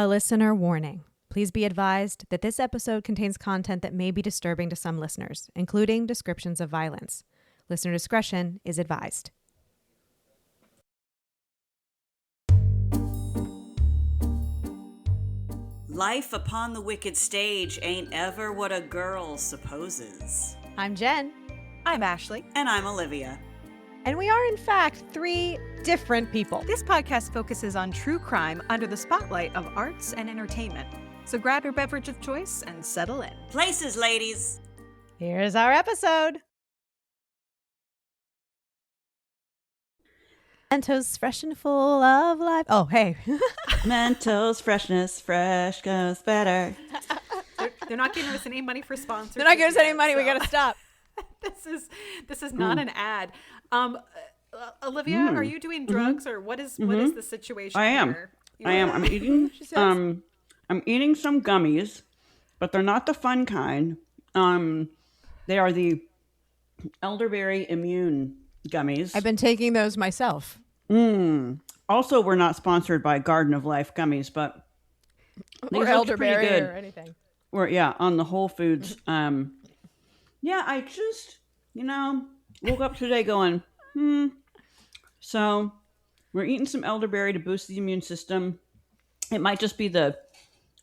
A listener warning. Please be advised that this episode contains content that may be disturbing to some listeners, including descriptions of violence. Listener discretion is advised. Life upon the wicked stage ain't ever what a girl supposes. I'm Jen. I'm Ashley. And I'm Olivia. And we are, in fact, three different people. This podcast focuses on true crime under the spotlight of arts and entertainment. So grab your beverage of choice and settle in. Places, ladies. Here's our episode. Mentos fresh and full of life. Oh, hey. Mentos freshness, fresh goes better. They're not giving us any money for sponsors. They're not giving us any money. We got to stop. This is not an ad. Olivia, are you doing drugs or what is the situation? I am. Here? I am. I'm eating. I'm eating some gummies, but they're not the fun kind. They are the Elderberry immune gummies. I've been taking those myself. Also, we're not sponsored by Garden of Life gummies, but Or Elderberry or anything. Or on the Whole Foods. I just, woke up today going, So we're eating some elderberry to boost the immune system. It might just be the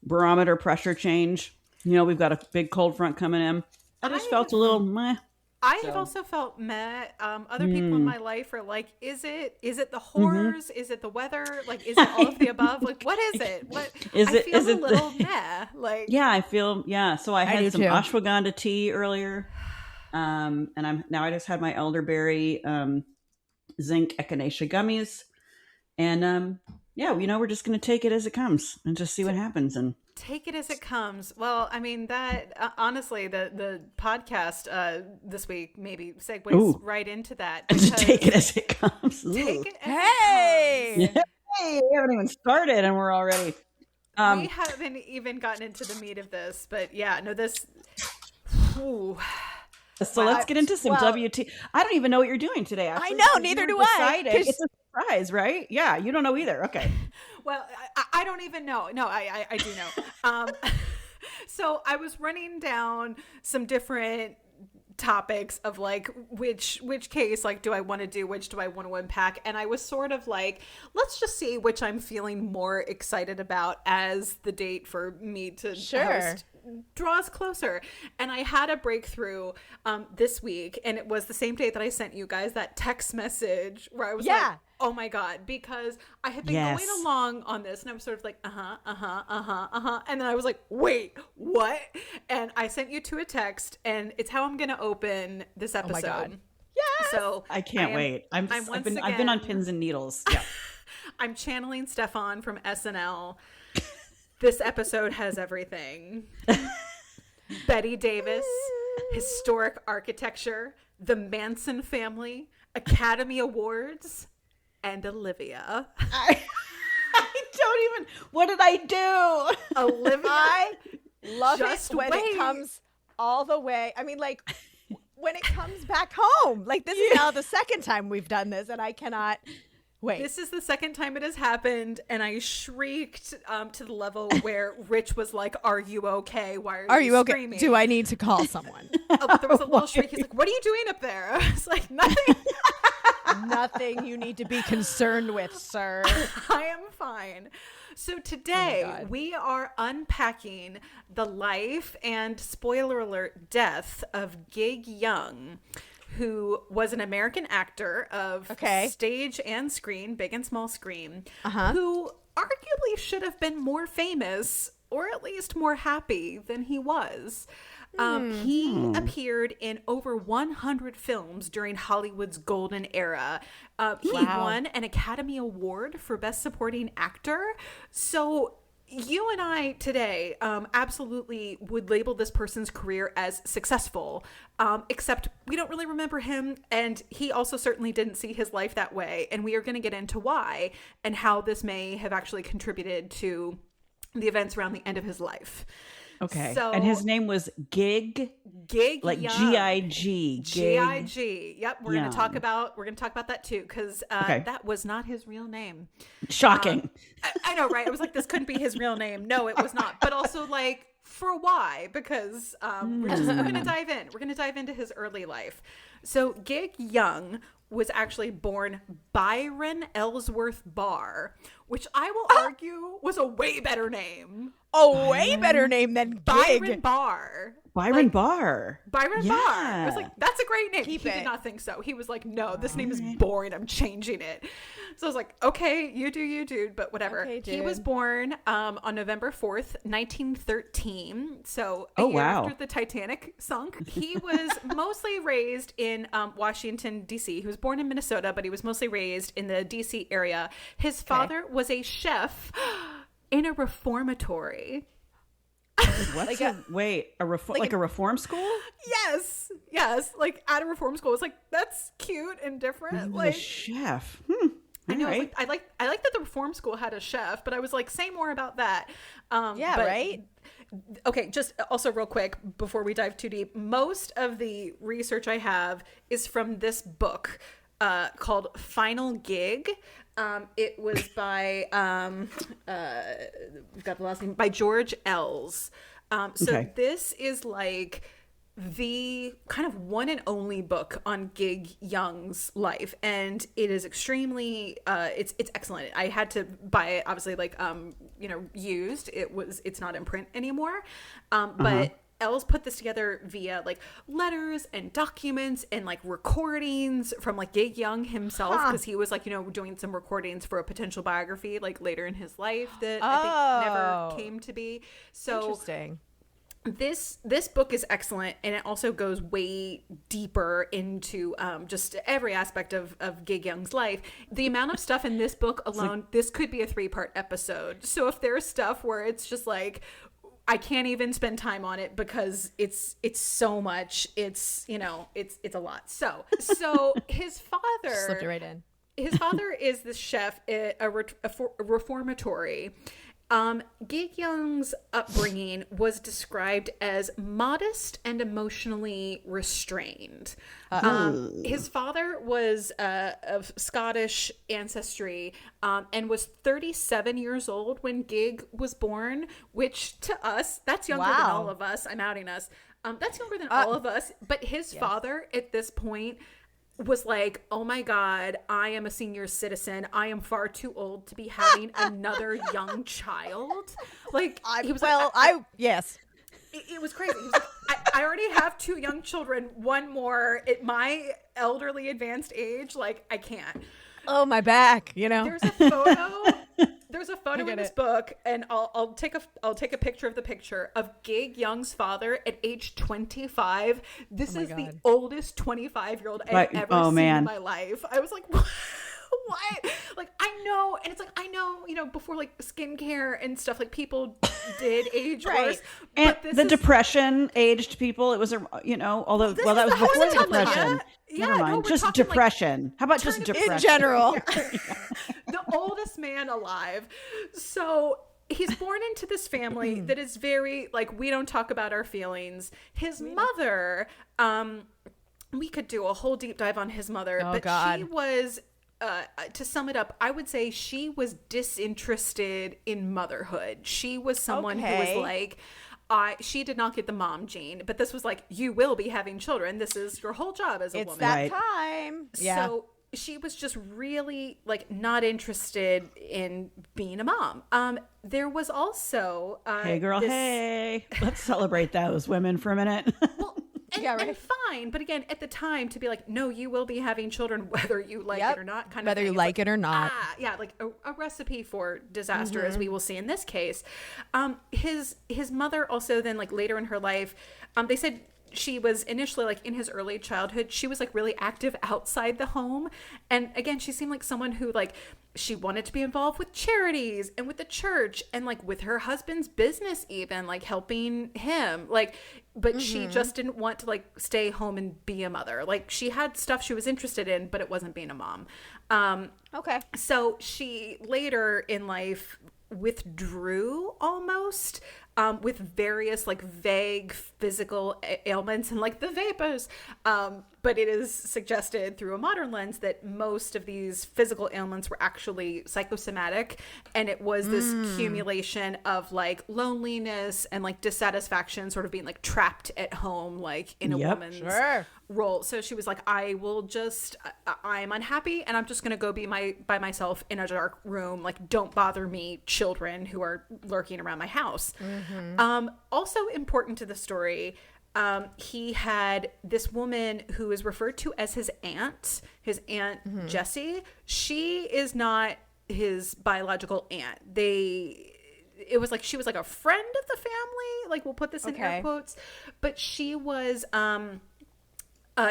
barometer pressure change. We've got a big cold front coming in. I just felt a little meh. I have also felt meh. Other people in my life are like, is it the whores? Is it the weather? Like, is it all of the above? Like, what is it? What is it? I feel a little meh. Like, I feel So I had some too. ashwagandha tea earlier, and I just had my elderberry zinc echinacea gummies, and we're just gonna take it as it comes and just see what happens and. Take it as it comes. Well, I mean, that honestly, the podcast this week maybe segues right into that. Take it as it comes. Take it as it comes. Hey, we haven't even started and we're already. We haven't even gotten into the meat of this, but this. Ooh. So let's get into some WT. I don't even know what you're doing today. Ashley. I know, neither do I. It's a surprise, right? Yeah, you don't know either. Okay. Well, I don't even know. No, I do know. So I was running down some different topics of like which case like do I want to do, which do I want to unpack, and I was sort of like, let's just see which I'm feeling more excited about as the date for me to host draws closer. And I had a breakthrough this week, and it was the same day that I sent you guys that text message where I was like, oh my God, because I had been going along on this and I was sort of like, and then I was like, wait, what? And I sent you to a text, and it's how I'm going to open this episode. Oh my God. Yes. So I can't wait. I've been on pins and needles. Yeah. I'm channeling Stefan from SNL. This episode has everything. Betty Davis, historic architecture, the Manson family, Academy Awards, and Olivia. I don't even. What did I do? Olivia. I love it when it comes all the way. I mean, like, when it comes back home. Like, this is now the second time we've done this, and I cannot wait. This is the second time it has happened, and I shrieked to the level where Rich was like, "Are you okay? Why are you screaming? Okay? Do I need to call someone?" There was a little shriek. He's like, "What are you doing up there?" I was like, "Nothing." Nothing you need to be concerned with, sir. I am fine. So today we are unpacking the life and, spoiler alert, death of Gig Young, who was an American actor of stage and screen, big and small screen, who arguably should have been more famous or at least more happy than he was. He appeared in over 100 films during Hollywood's golden era. He won an Academy Award for Best Supporting Actor. So you and I today absolutely would label this person's career as successful, except we don't really remember him, and he also certainly didn't see his life that way. And we are going to get into why and how this may have actually contributed to the events around the end of his life. Okay. So, and his name was Gig like Young. G-I-G. G-I-G. Yep. We're going to talk Young. about that too. Cause, Okay. that was not his real name. Shocking. I know, right? It was like, this couldn't be his real name. No, it was not. But also like, for why? Because we're going to dive in. We're going to dive into his early life. So Gig Young was actually born Byron Ellsworth Barr, which I will argue was a way better name. A way better name than Gig. Byron Barr. Byron Barr. Byron Barr. I was like, that's a great name. Keep He it. did not think so. He was like, no, this name is boring. I'm changing it. So I was like, okay, you do you, dude, but whatever. Okay, He was dude. born on November 4th, 1913. So a Oh, year wow. after the Titanic sunk. He was mostly raised in Washington, D.C. He was born in Minnesota, but he was mostly raised in the D.C. area. His father was a chef in a reformatory. What's a reform school? Yes, like at a reform school. It's like, that's cute and different. A Like, chef. I know. All right. I like that the reform school had a chef, but I was like, say more about that. Yeah, but- right? Okay, just also real quick before we dive too deep, most of the research I have is from this book called Final Gig. It was by got the last name, by George Els. So Okay. this is like the kind of one and only book on Gig Young's life, and it is extremely it's excellent. I had to buy it, obviously, like used. It's not in print anymore, but Els put this together via like letters and documents and like recordings from like Gig Young himself, because he was like doing some recordings for a potential biography like later in his life that I think never came to be. So Interesting. This book is excellent, and it also goes way deeper into just every aspect of Gig Young's life. The amount of stuff in this book alone, this could be a 3-part episode. So if there's stuff where it's just like, I can't even spend time on it because it's so much. It's it's a lot. So his father Slipped it right in. His father is this chef at a reformatory. Gig Young's upbringing was described as modest and emotionally restrained. His father was of Scottish ancestry and was 37 years old when Gig was born, which to us, that's younger than Wow. all of us. I'm outing us. That's younger than all of us. But his father at this point was like, oh my God, I am a senior citizen. I am far too old to be having another young child. Like, he was yes. it was crazy. He was like, I already have 2 young children, one more at my elderly advanced age. Like, I can't. Oh, my back, There's a photo. There's a photo get in this it. book, and I'll take a picture of the picture of Gig Young's father at age 25. This is the God. oldest 25-year-old I've Right. ever Oh, seen man. in my life. I was like, what? Like, I know, and it's like, I know, before like skincare and stuff, like people did age Right. worse. And But this the is, depression aged people. It was although This that is was the before the whole time, depression. yeah. Never Yeah, mind. no, we're Just talking, like, depression. How about just turn of- depression? In general. the oldest man alive. So he's born into this family that is very like, we don't talk about our feelings. His mother, we could do a whole deep dive on his mother, Oh, but God. she was, to sum it up, I would say she was disinterested in motherhood. She was someone who was Okay. like, she did not get the mom gene, but this was like, you will be having children. This is your whole job as a It's woman. that Right. time. Yeah. So she was just really like not interested in being a mom. There was also Hey, girl. this- Hey, let's celebrate those women for a minute. Well, and, Yeah, right. and fine, but again, at the time, to be like, no, you will be having children whether you like Yep. it or not, kind Whether of you thing. It's like it or not. yeah, like a recipe for disaster, as we will see in this case. His mother also then, like later in her life, they said she was initially, like in his early childhood, she was like really active outside the home. And again, she seemed like someone who like, she wanted to be involved with charities and with the church and like with her husband's business, even like helping him, like, but she just didn't want to like stay home and be a mother. Like she had stuff she was interested in, but it wasn't being a mom. Okay. So she later in life withdrew almost. with various like vague physical ailments and like the vapors. But it is suggested through a modern lens that most of these physical ailments were actually psychosomatic. And it was this accumulation of like loneliness and like dissatisfaction, sort of being like trapped at home, like in a woman's role. So she was like, I'm unhappy and I'm just going to go be by myself in a dark room. Like, don't bother me, children who are lurking around my house. Also important to the story, he had this woman who is referred to as his aunt Jessie. She is not his biological aunt. It was like she was like a friend of the family. Like, we'll put this in air quotes, but she was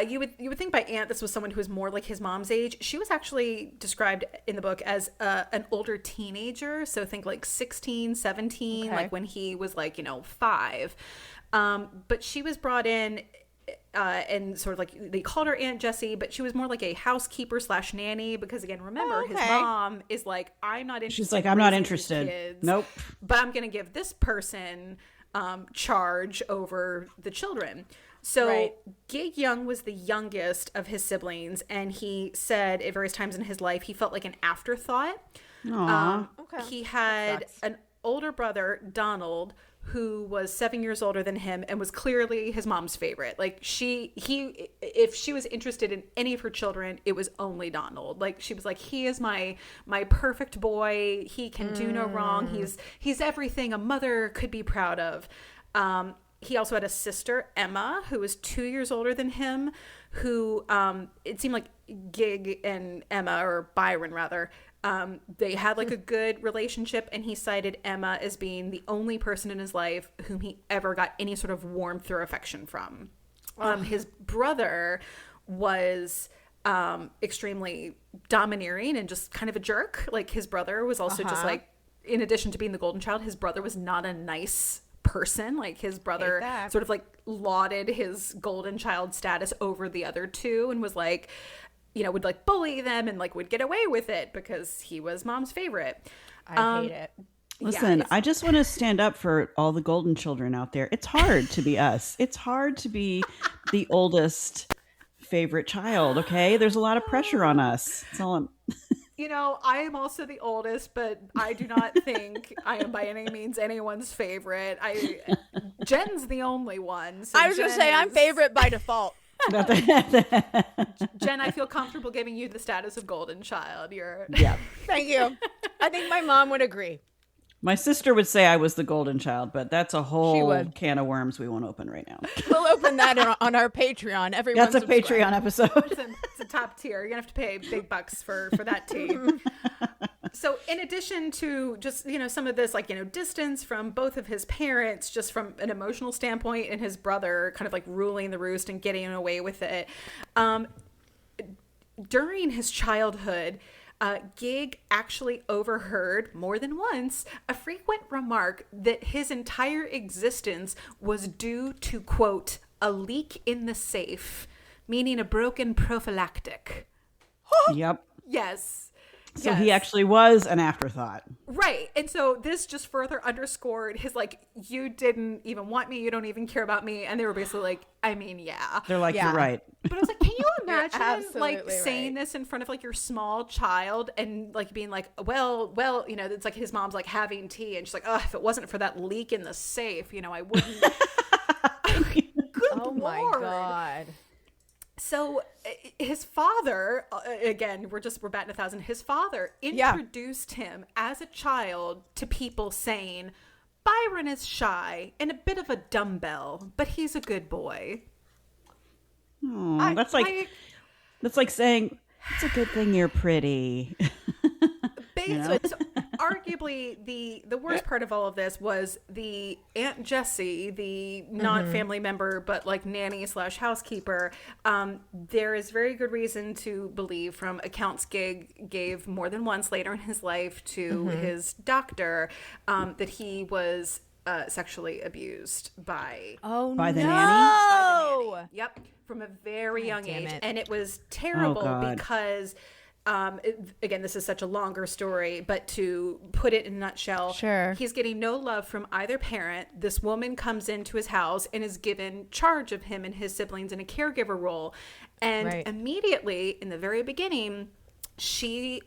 you would think by aunt this was someone who was more like his mom's age. She was actually described in the book as an older teenager. So think like 16, 17, like when he was like, 5. But she was brought in and sort of like they called her Aunt Jessie, but she was more like a housekeeper / nanny because, again, remember, his mom is like, I'm not interested. She's like, I'm not interested. Kids, nope. But I'm going to give this person charge over the children. So Gig Young was the youngest of his siblings, and he said at various times in his life he felt like an afterthought. He had an older brother, Donald, who was 7 years older than him and was clearly his mom's favorite. Like, if she was interested in any of her children, it was only Donald. Like, she was like, he is my perfect boy. He can do no wrong. He's everything a mother could be proud of. He also had a sister, Emma, who was 2 years older than him, who it seemed like Gig and Emma, or Byron rather, they had like a good relationship, and he cited Emma as being the only person in his life whom he ever got any sort of warmth or affection from. His brother was extremely domineering and just kind of a jerk. Like, his brother was also just like, in addition to being the golden child, his brother was not a nice person. Like, his brother sort of like lauded his golden child status over the other two and was like, would like bully them and like would get away with it because he was mom's favorite. I hate it. Listen, I just want to stand up for all the golden children out there. It's hard to be us. It's hard to be the oldest favorite child. Okay. There's a lot of pressure on us. That's all I'm... I am also the oldest, but I do not think I am by any means anyone's favorite. Jen's the only one. So I was going to say, I'm favorite by default. Jen, I feel comfortable giving you the status of golden child. Thank you. I think my mom would agree. My sister would say I was the golden child, but that's a whole can of worms we won't open right now. We'll open that on our Patreon. That's a Patreon episode. It's a top tier. You're gonna have to pay big bucks for that tea. So in addition to just, some of this, like, distance from both of his parents, just from an emotional standpoint, and his brother kind of like ruling the roost and getting away with it. During his childhood, Gig actually overheard more than once a frequent remark that his entire existence was due to, quote, a leak in the safe, meaning a broken prophylactic. Yep. Yes. So he actually was an afterthought. Right. And so this just further underscored his, like, you didn't even want me. You don't even care about me. And they were basically like, I mean, yeah. They're like, you're right. But I was like, can you imagine, like, saying this in front of, like, your small child and, like, being like, well, it's like his mom's, like, having tea. And she's like, oh, if it wasn't for that leak in the safe, I wouldn't. Good Lord. My God. So his father, again, we're batting 1,000. His father introduced him as a child to people, saying, Byron is shy and a bit of a dumbbell, but he's a good boy. Oh, that's like saying, it's a good thing you're pretty. So arguably the worst part of all of this was the Aunt Jessie, the not family member but like nanny / housekeeper. There is very good reason to believe, from accounts Gig gave more than once later in his life to his doctor, that he was sexually abused by the nanny. By the nanny. Yep, from a very young age. And it was terrible because again, this is such a longer story, but to put it in a nutshell, Sure. he's getting no love from either parent. This woman comes into his house and is given charge of him and his siblings in a caregiver role. And immediately in the very beginning, she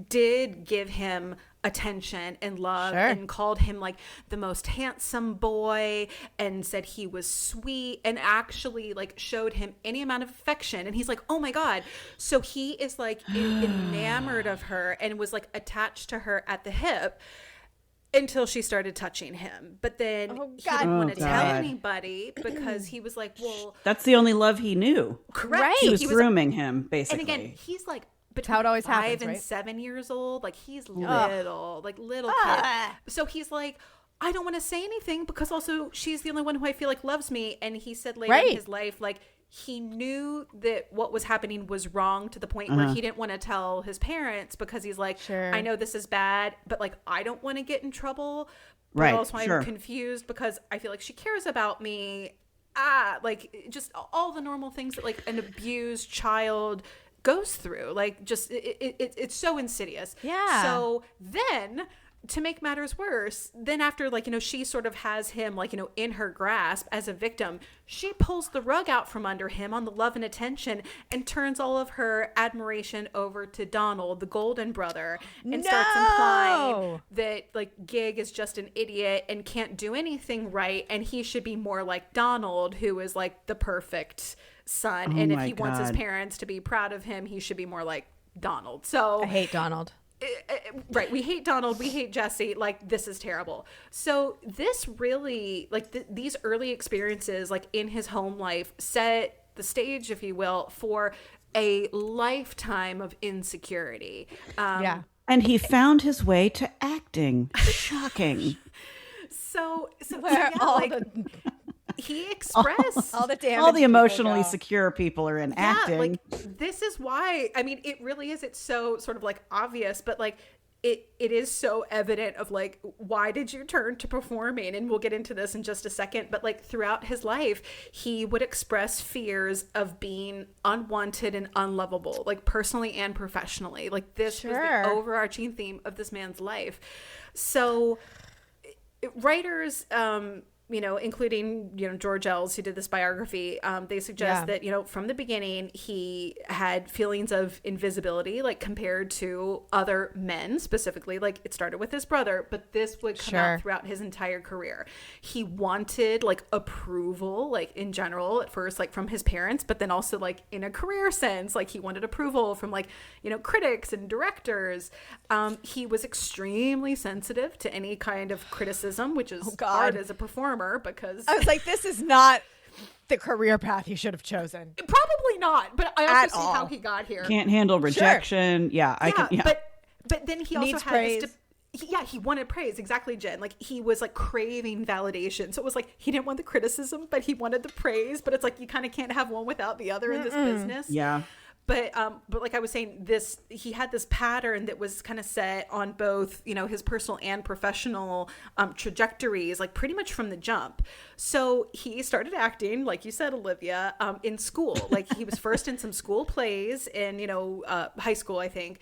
did give him attention and love and called him like the most handsome boy and said he was sweet and actually like showed him any amount of affection. And he's like, oh my God. So he is like enamored of her and was like attached to her at the hip until she started touching him. But then he didn't want to tell anybody because he was like, well, that's the only love he knew. Correct. He was grooming him, basically. And again, he's like, between how it always 5 happens, and right? 7 years old, like he's little kid. So he's like, I don't want to say anything because also she's the only one who I feel like loves me. And he said later in his life, like he knew that what was happening was wrong to the point where he didn't want to tell his parents because he's like, I know this is bad, but like I don't want to get in trouble. But also I'm confused because I feel like she cares about me. Like just all the normal things that like an abused child goes through, like just it's so insidious. So then to make matters worse, then after like, you know, she sort of has him like, you know, in her grasp as a victim, she pulls the rug out from under him on the love and attention and turns all of her admiration over to Donald, the golden brother, and starts implying that like Gig is just an idiot and can't do anything right and he should be more like Donald, who is like the perfect son. And if he wants his parents to be proud of him, he should be more like Donald. So I hate Donald. Right. We hate Donald. We hate Jesse. Like, this is terrible. So this really, like these early experiences, like in his home life, set the stage, if you will, for a lifetime of insecurity. And he found his way to acting. Shocking. So Where all he expressed all the emotionally secure people are in acting. Like this is why, I mean, it really is. It's so sort of like obvious, but like it is so evident of like, why did you turn to performing? And we'll get into this in just a second. But like throughout his life, he would express fears of being unwanted and unlovable, like personally and professionally. Like this was the overarching theme of this man's life. So writers, you know, including, you know, George Ells, who did this biography, they suggest that, you know, from the beginning, he had feelings of invisibility, like compared to other men specifically. Like it started with his brother, but this would come out throughout his entire career. He wanted like approval, like in general at first, like from his parents, but then also like in a career sense, like he wanted approval from like, you know, critics and directors. He was extremely sensitive to any kind of criticism, which is hard as a performer. Because I was like, this is not the career path he should have chosen. Probably not, but I also see how he got here. Can't handle rejection. But then he also needs had praise. He wanted praise. Exactly, Jen. Like he was like craving validation. So it was like he didn't want the criticism, but he wanted the praise. But it's like you kind of can't have one without the other in this business. Yeah. But like I was saying, he had this pattern that was kind of set on both, you know, his personal and professional trajectories, like pretty much from the jump. So he started acting, like you said, Olivia, in school. Like he was first in some school plays in, you know, high school, I think,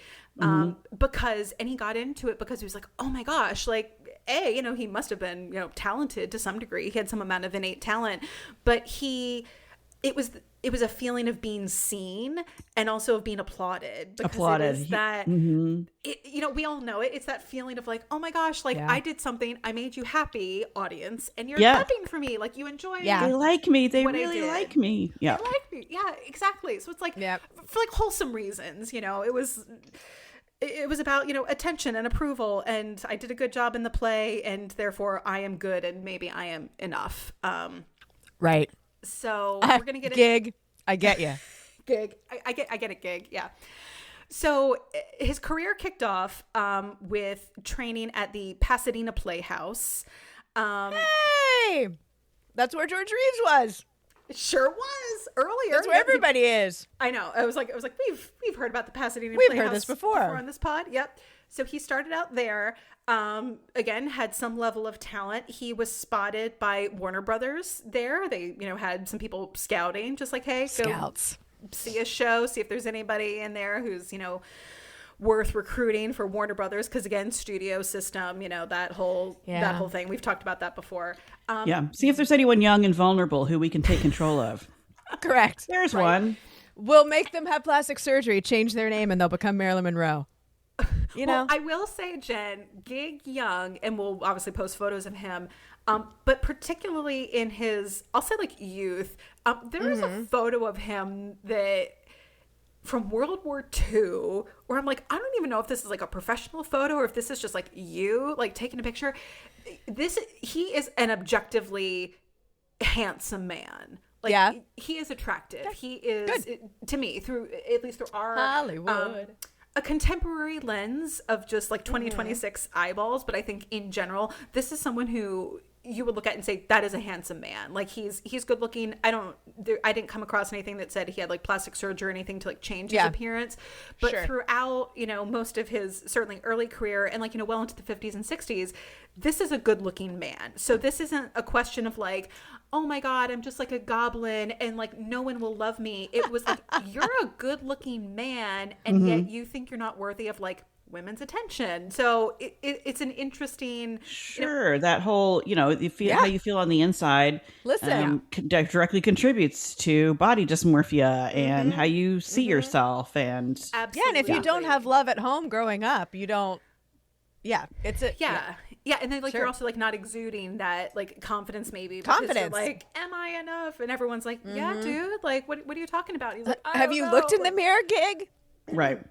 because he got into it because he was like, oh my gosh, like, you know, he must have been, you know, talented to some degree. He had some amount of innate talent, but it was a feeling of being seen and also of being applauded. Because it was that, you know, we all know it. It's that feeling of like, oh my gosh, like I did something, I made you happy, audience, and you're clapping for me. Like you enjoy They like me. They really like me. Yeah. They like me. Yeah, exactly. So it's like for like wholesome reasons, you know, it was about, you know, attention and approval, and I did a good job in the play, and therefore I am good and maybe I am enough. Right. So we're gonna get Gig. I get you. Gig. I get it. Gig. Yeah. So his career kicked off with training at the Pasadena Playhouse. Hey, that's where George Reeves was. It sure was earlier. That's where everybody is. I know. I was like, we've heard about the Pasadena We've Playhouse heard this before on this pod. Yep. So he started out there. Again, had some level of talent. He was spotted by Warner Brothers there. They, you know, had some people scouting, just like, hey, Scouts. see a show, see if there's anybody in there who's, worth recruiting for Warner Brothers, because again, studio system, that whole thing. We've talked about that before. See if there's anyone young and vulnerable who we can take control of. Correct. There's one. We'll make them have plastic surgery, change their name, and they'll become Marilyn Monroe. Well, I will say, Jen, Gig Young, and we'll obviously post photos of him, but particularly in his, I'll say like youth, there is a photo of him that from World War II, where I'm like, I don't even know if this is like a professional photo or if this is just like you like taking a picture. He is an objectively handsome man. Like, he is attractive. He is, to me, at least through our Hollywood, a contemporary lens of just like 2026 eyeballs. But I think in general, this is someone who you would look at and say, that is a handsome man. Like, he's good looking. I didn't come across anything that said he had like plastic surgery or anything to like change his appearance. But throughout, most of his certainly early career and like, well into the 50s and 60s, this is a good looking man. So this isn't a question of like, oh my God, I'm just like a goblin and like no one will love me. It was like, you're a good looking man and yet you think you're not worthy of like women's attention. So it's an interesting that whole how you feel on the inside directly contributes to body dysmorphia and how you see yourself. And absolutely. And if you don't have love at home growing up, you don't and then like you're also like not exuding that like confidence, maybe confidence, like, am I enough? And everyone's like, yeah, dude, like what are you talking about? He's like, have you looked in the mirror, Gig? Right.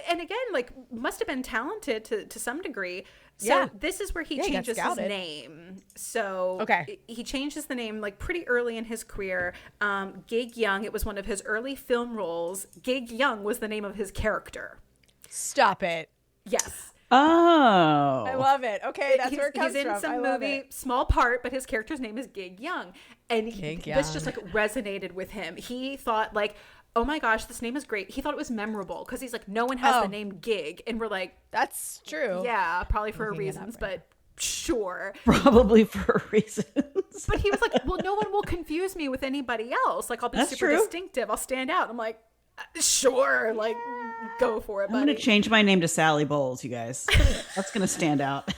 And again, like, must have been talented to some degree. So this is where he changes his name. So he changes the name like pretty early in his career. Gig Young, it was one of his early film roles. Gig Young was the name of his character. Stop it. Yes. Oh. I love it. Okay, that's where it comes from. He's in some movie, small part, but his character's name is Gig Young. And this just like resonated with him. He thought like, oh my gosh, this name is great. He thought it was memorable because he's like, no one has the name Gig. And we're like, that's true. Yeah, probably for reasons, but sure. Probably for reasons. But he was like, well, no one will confuse me with anybody else. Like, I'll be super distinctive. I'll stand out. I'm like, sure, like, go for it, buddy. I'm going to change my name to Sally Bowles, you guys. That's going to stand out.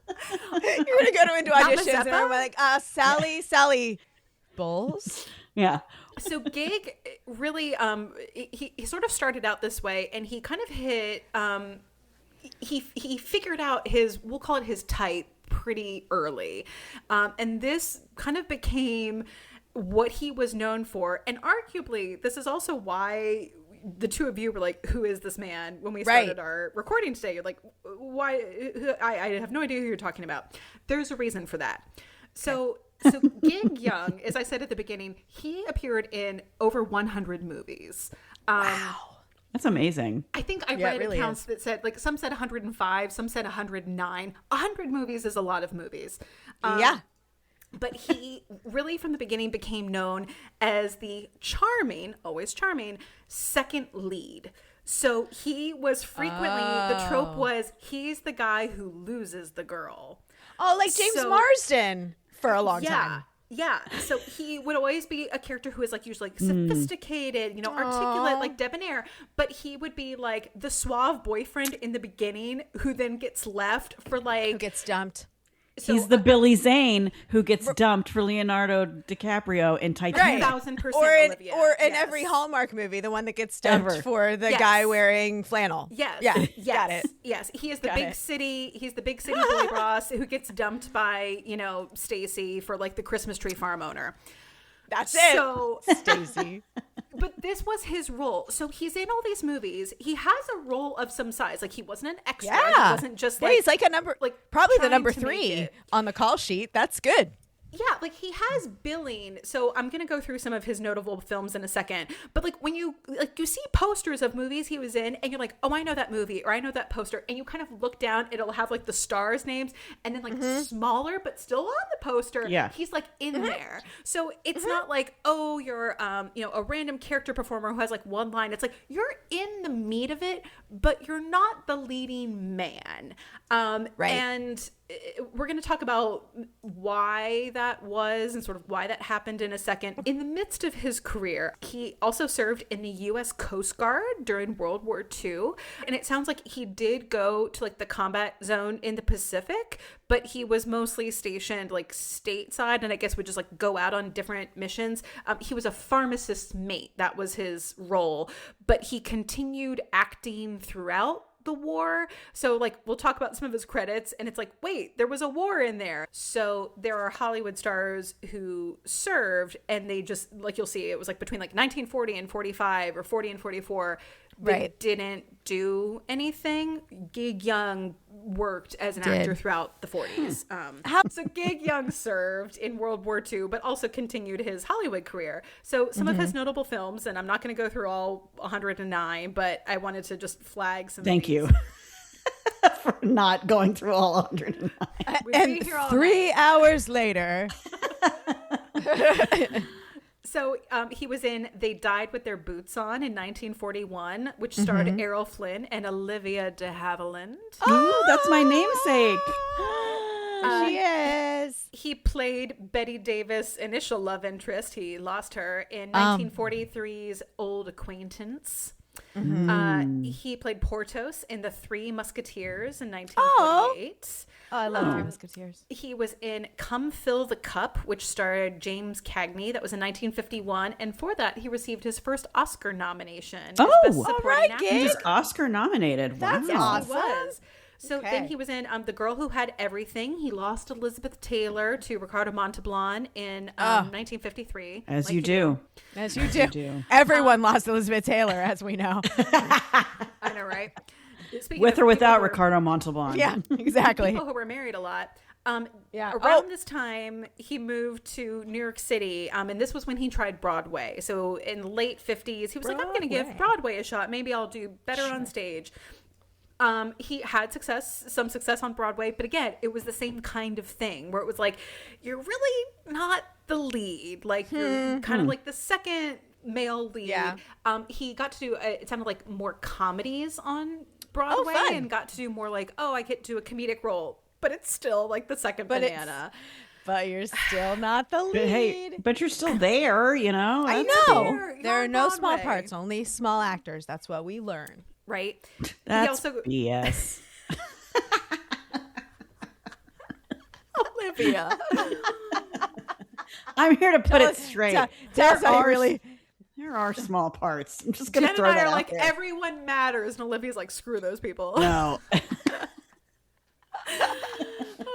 You're going to go into auditions and I'm like, Sally Bowles? Yeah. So Gig really, he sort of started out this way, and he kind of hit, he figured out we'll call it his type pretty early. And this kind of became what he was known for. And arguably, this is also why the two of you were like, who is this man? When we started our recording today, you're like, why? I have no idea who you're talking about. There's a reason for that. So Gig Young, as I said at the beginning, he appeared in over 100 movies. Wow. That's amazing. I think I read accounts that said, like, some said 105, some said 109. 100 movies is a lot of movies. But he really, from the beginning, became known as the charming, always charming, second lead. So he was frequently, the trope was, he's the guy who loses the girl. Oh, like James Marsden for a long time. Yeah. So he would always be a character who is like usually like sophisticated, articulate, like debonair. But he would be like the suave boyfriend in the beginning who then gets left for like... Who gets dumped. So, he's the Billy Zane who gets dumped for Leonardo DiCaprio in Titanic. 1,000% or in every Hallmark movie, the one that gets dumped for the guy wearing flannel. Yes. Yeah. Got it. Yes. He is the he's the big city boy boss who gets dumped by, Stacy for like the Christmas tree farm owner. That's it. So Stacy. But this was his role. So he's in all these movies. He has a role of some size. Like, he wasn't an extra. Yeah. He wasn't just like... he's like a number... probably the number 3 3 on the call sheet. That's good. Yeah, like he has billing. So I'm going to go through some of his notable films in a second. But like when you see posters of movies he was in and you're like, oh, I know that movie or I know that poster. And you kind of look down, it'll have like the stars' names and then like smaller, but still on the poster. Yeah. He's like in there. So it's not like, oh, you're, a random character performer who has like one line. It's like you're in the meat of it, but you're not the leading man. Right. And we're going to talk about why that was and sort of why that happened in a second. In the midst of his career, he also served in the U.S. Coast Guard during World War II. And it sounds like he did go to like the combat zone in the Pacific, but he was mostly stationed like stateside and I guess would just like go out on different missions. He was a pharmacist's mate. That was his role, but he continued acting throughout the war. So like we'll talk about some of his credits and it's like, wait, there was a war in there. So there are Hollywood stars who served and they just, like you'll see, it was like between like 1940 and 45 or 40 and 44. They didn't do anything. Gig Young worked as an actor throughout the 40s. So Gig Young served in World War II, but also continued his Hollywood career. So some of his notable films, and I'm not going to go through all 109, but I wanted to just flag some. Thank you for not going through all 109. And 3 hours later. So he was in They Died with Their Boots On in 1941, which starred Errol Flynn and Olivia de Havilland. Oh, that's my namesake. She is. He played Betty Davis' initial love interest. He lost her in 1943's Old Acquaintance. He played Porthos in The Three Musketeers in 1948. Oh, I love Three Musketeers. He was in Come Fill the Cup, which starred James Cagney. That was in 1951. And for that, he received his first Oscar nomination. Oh, Best Supporting Actor. He was Oscar nominated. That's wow. awesome. He was. So then he was in The Girl Who Had Everything. He lost Elizabeth Taylor to Ricardo Montalban in 1953. As you do. As you do. Everyone lost Elizabeth Taylor, as we know. I know, right? Speaking With of or without people Ricardo Montalban. Yeah, exactly. People who were married a lot. Yeah. Around this time, he moved to New York City, and this was when he tried Broadway. So in the late 50s, he was like, I'm going to give Broadway a shot. Maybe I'll do better on stage. He had some success on Broadway, but again, it was the same kind of thing where it was like, you're really not the lead. Like, you're kind of like the second male lead. Yeah. He got to do, it sounded like more comedies on Broadway and got to do more like, I get to do a comedic role, but it's still like the second banana. But you're still not the lead. But you're still there, you know? I That's know. cool. There are no small Broadway. parts, only small actors. That's what we learn. Right? That's he also BS. Olivia. I'm here to put it straight. Tell us how you really... There are small parts. I'm just going to Jen throw and I that are out like, there. everyone matters. And Olivia's like, screw those people. No.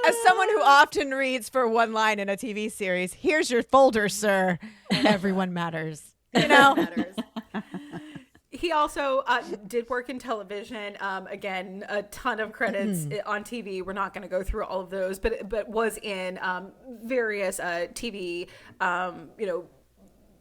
As someone who often reads for one line in a TV series, here's your folder, sir. Everyone matters. You know? Matters. He also did work in television. Again, a ton of credits on TV. We're not going to go through all of those, but was in various TV,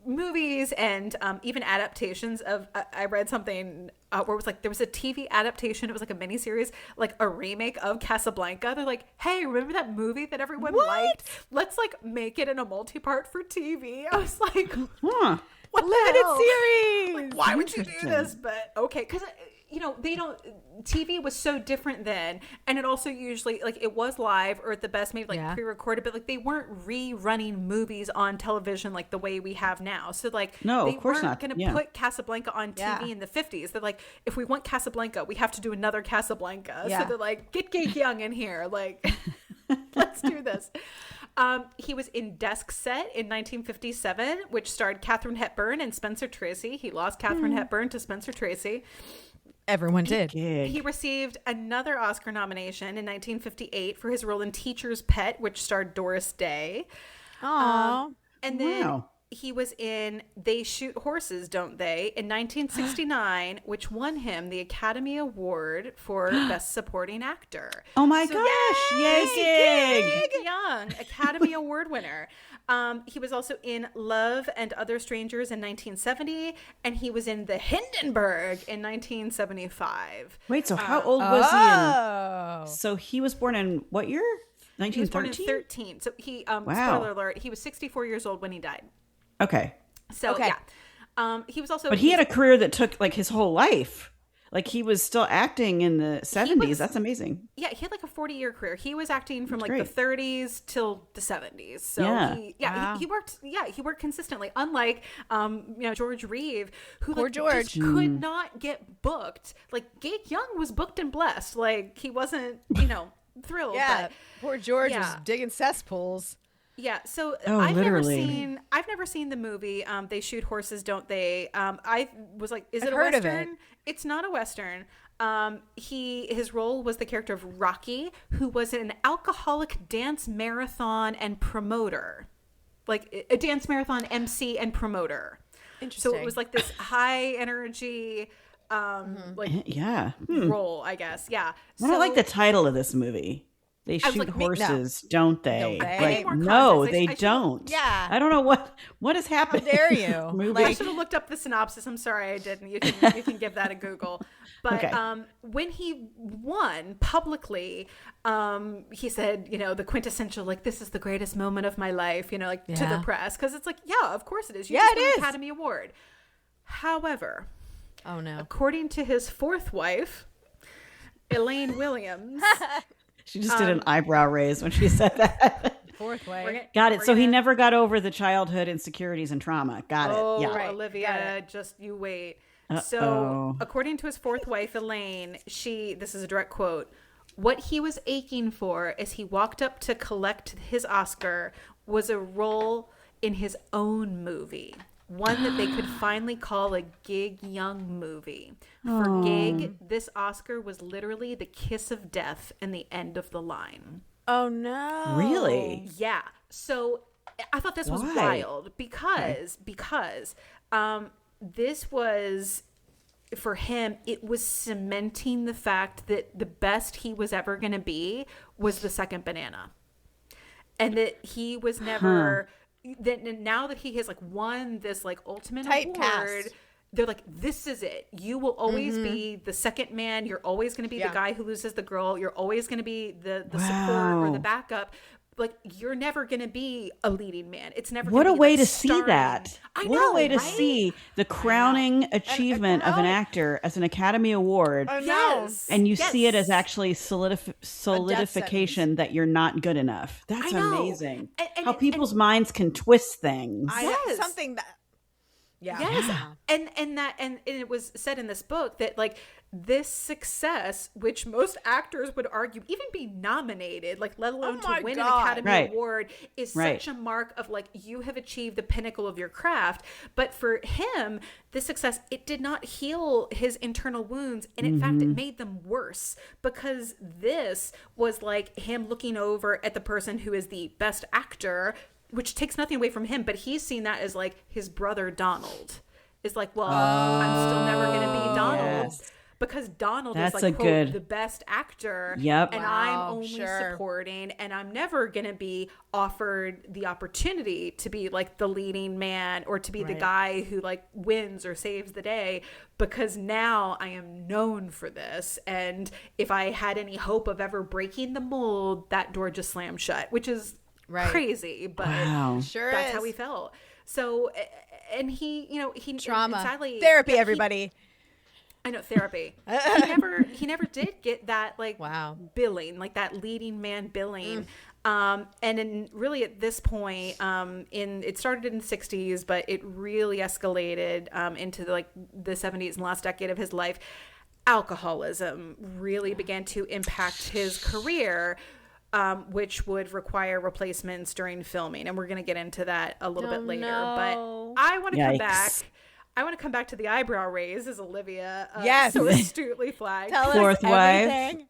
movies and even adaptations of. I read something where it was like there was a TV adaptation. It was like a miniseries, like a remake of Casablanca. They're like, hey, remember that movie that everyone liked? Let's like make it in a multi-part for TV. I was like, Huh. what Limited the hell? series. Like, why would you do this? But okay, because they don't. TV was so different then, and it also usually like it was live or at the best maybe like pre-recorded, but like they weren't rerunning movies on television like the way we have now. So like No, they of course weren't not. going to put Casablanca on TV in the 50s. They're like, if we want Casablanca, we have to do another Casablanca. Yeah. So they're like, get Gig Young in here, like let's do this. He was in Desk Set in 1957, which starred Katharine Hepburn and Spencer Tracy. He lost Katharine Hepburn to Spencer Tracy. Everyone did. He received another Oscar nomination in 1958 for his role in Teacher's Pet, which starred Doris Day. Aww. And then he was in They Shoot Horses, Don't They? in 1969, which won him the Academy Award for Best Supporting Actor. Oh my gosh. Yay, Gig. Gig Young, Academy Award winner. He was also in Love and Other Strangers in 1970, and he was in The Hindenburg in 1975. Wait, so how old was he in? So he was born in what year? 1913? He was born in 13. So he, spoiler alert, he was 64 years old when he died. Okay. So, yeah. He was also... But he had a career that took like his whole life. like he was still acting in the 70s. That's amazing. Yeah, he had like a 40-year career. He was acting from That's like great. the 30s till the 70s. So Yeah. he worked. Yeah, he worked consistently. Unlike George Reeve, who Poor like George. just could not get booked. Like Gig Young was booked and blessed. Like he wasn't thrilled. Yeah, but, poor George was yeah. digging cesspools. Yeah, so Oh, I've literally. never seen the movie. They Shoot Horses, Don't They? I was like, is I've it a heard of Western? it. It's not a Western. His role was the character of Rocky, who was an alcoholic dance marathon and promoter, like a dance marathon MC and promoter. Interesting. So it was like this high energy, Yeah. role, I guess. Yeah. I don't like the title of this movie. They I was shoot like, horses, don't they? Don't they? I Like, need more no, context. they I should- don't. Yeah. I don't know what is happening. dare you? Movie. I should have looked up the synopsis. I'm sorry I didn't. You can give that a Google. But Okay. When he won publicly, he said, the quintessential, like, this is the greatest moment of my life, to the Yeah. press. Because it's like, yeah, of course it is. You Yeah, just it won an is. Academy Award. However, Oh no. according to his fourth wife, Elaine Williams, She just did an eyebrow raise when she said that. Fourth way. we're gonna- Got it. we're So he gonna- never got over the childhood insecurities and trauma. Got it. Oh, Yeah. Right. Olivia, Got just you wait. Uh-oh. So, according to his fourth wife, Elaine, this is a direct quote, what he was aching for as he walked up to collect his Oscar was a role in his own movie. One that they could finally call a Gig Young movie. For Gig, this Oscar was literally the kiss of death and the end of the line. Oh no. Really? Yeah. So I thought this was Why? wild because this was, for him, it was cementing the fact that the best he was ever going to be was the second banana. And that he was never, that now that he has like won this like ultimate award, Typecast. they're like, this is it. You will always be the second man. You're always going to be Yeah. the guy who loses the girl. You're always going to be the support or Wow. the backup. Like, you're never going to be a leading man. It's never What gonna a be, way like, to see starring. that. I What know, a way to right? see the crowning achievement of an actor as an Academy Award. Oh no. Yes. And you see it as Yes. actually solidification that you're not good enough. That's I know. amazing. And- How people's minds can twist things. Yes. Something that. Yeah. Yes. Yeah. And it was said in this book that like this success, which most actors would argue even be nominated, like let alone Oh my to win God. an Academy Right. Award, is Right. such a mark of like you have achieved the pinnacle of your craft. But for him, this success, it did not heal his internal wounds. And in fact, it made them worse because this was like him looking over at the person who is the best actor, which takes nothing away from him, but he's seen that as like his brother Donald is like, well, I'm still never going to be Donald yes. because Donald That's is a like, quote, good- the best actor. Yep. And Wow, I'm only sure. supporting, and I'm never going to be offered the opportunity to be like the leading man or to be the Right. guy who like wins or saves the day because now I am known for this. And if I had any hope of ever breaking the mold, that door just slammed shut, which is Right. crazy, but Wow. Sure that's is. how he felt. So, and he, he Trauma. and sadly, Therapy, yeah, he- everybody. I know, therapy. he never did get that like Wow. billing, like that leading man billing. And then really at this point, it started in the 60s, but it really escalated into the 70s and last decade of his life. Alcoholism really began to impact his career, which would require replacements during filming. And we're going to get into that a little bit later. no. But I want to come Yikes. back. I want to come back to the eyebrow raise, as Olivia Yes. so astutely flagged. Tell Fourth us wife. everything.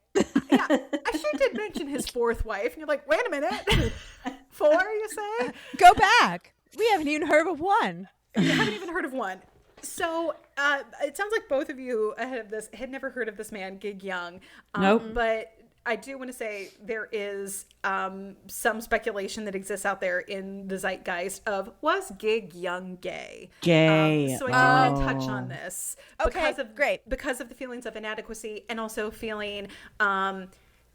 Yeah, I sure did mention his fourth wife. And you're like, wait a minute. 4, you say? Go back. We haven't even heard of one. You haven't even heard of one. So it sounds like both of you ahead of this had never heard of this man, Gig Young. Nope. But I do want to say there is some speculation that exists out there in the zeitgeist of, was Gig Young gay? Gay. So I do want to touch Oh. on this Okay, great. because of the feelings of inadequacy and also feeling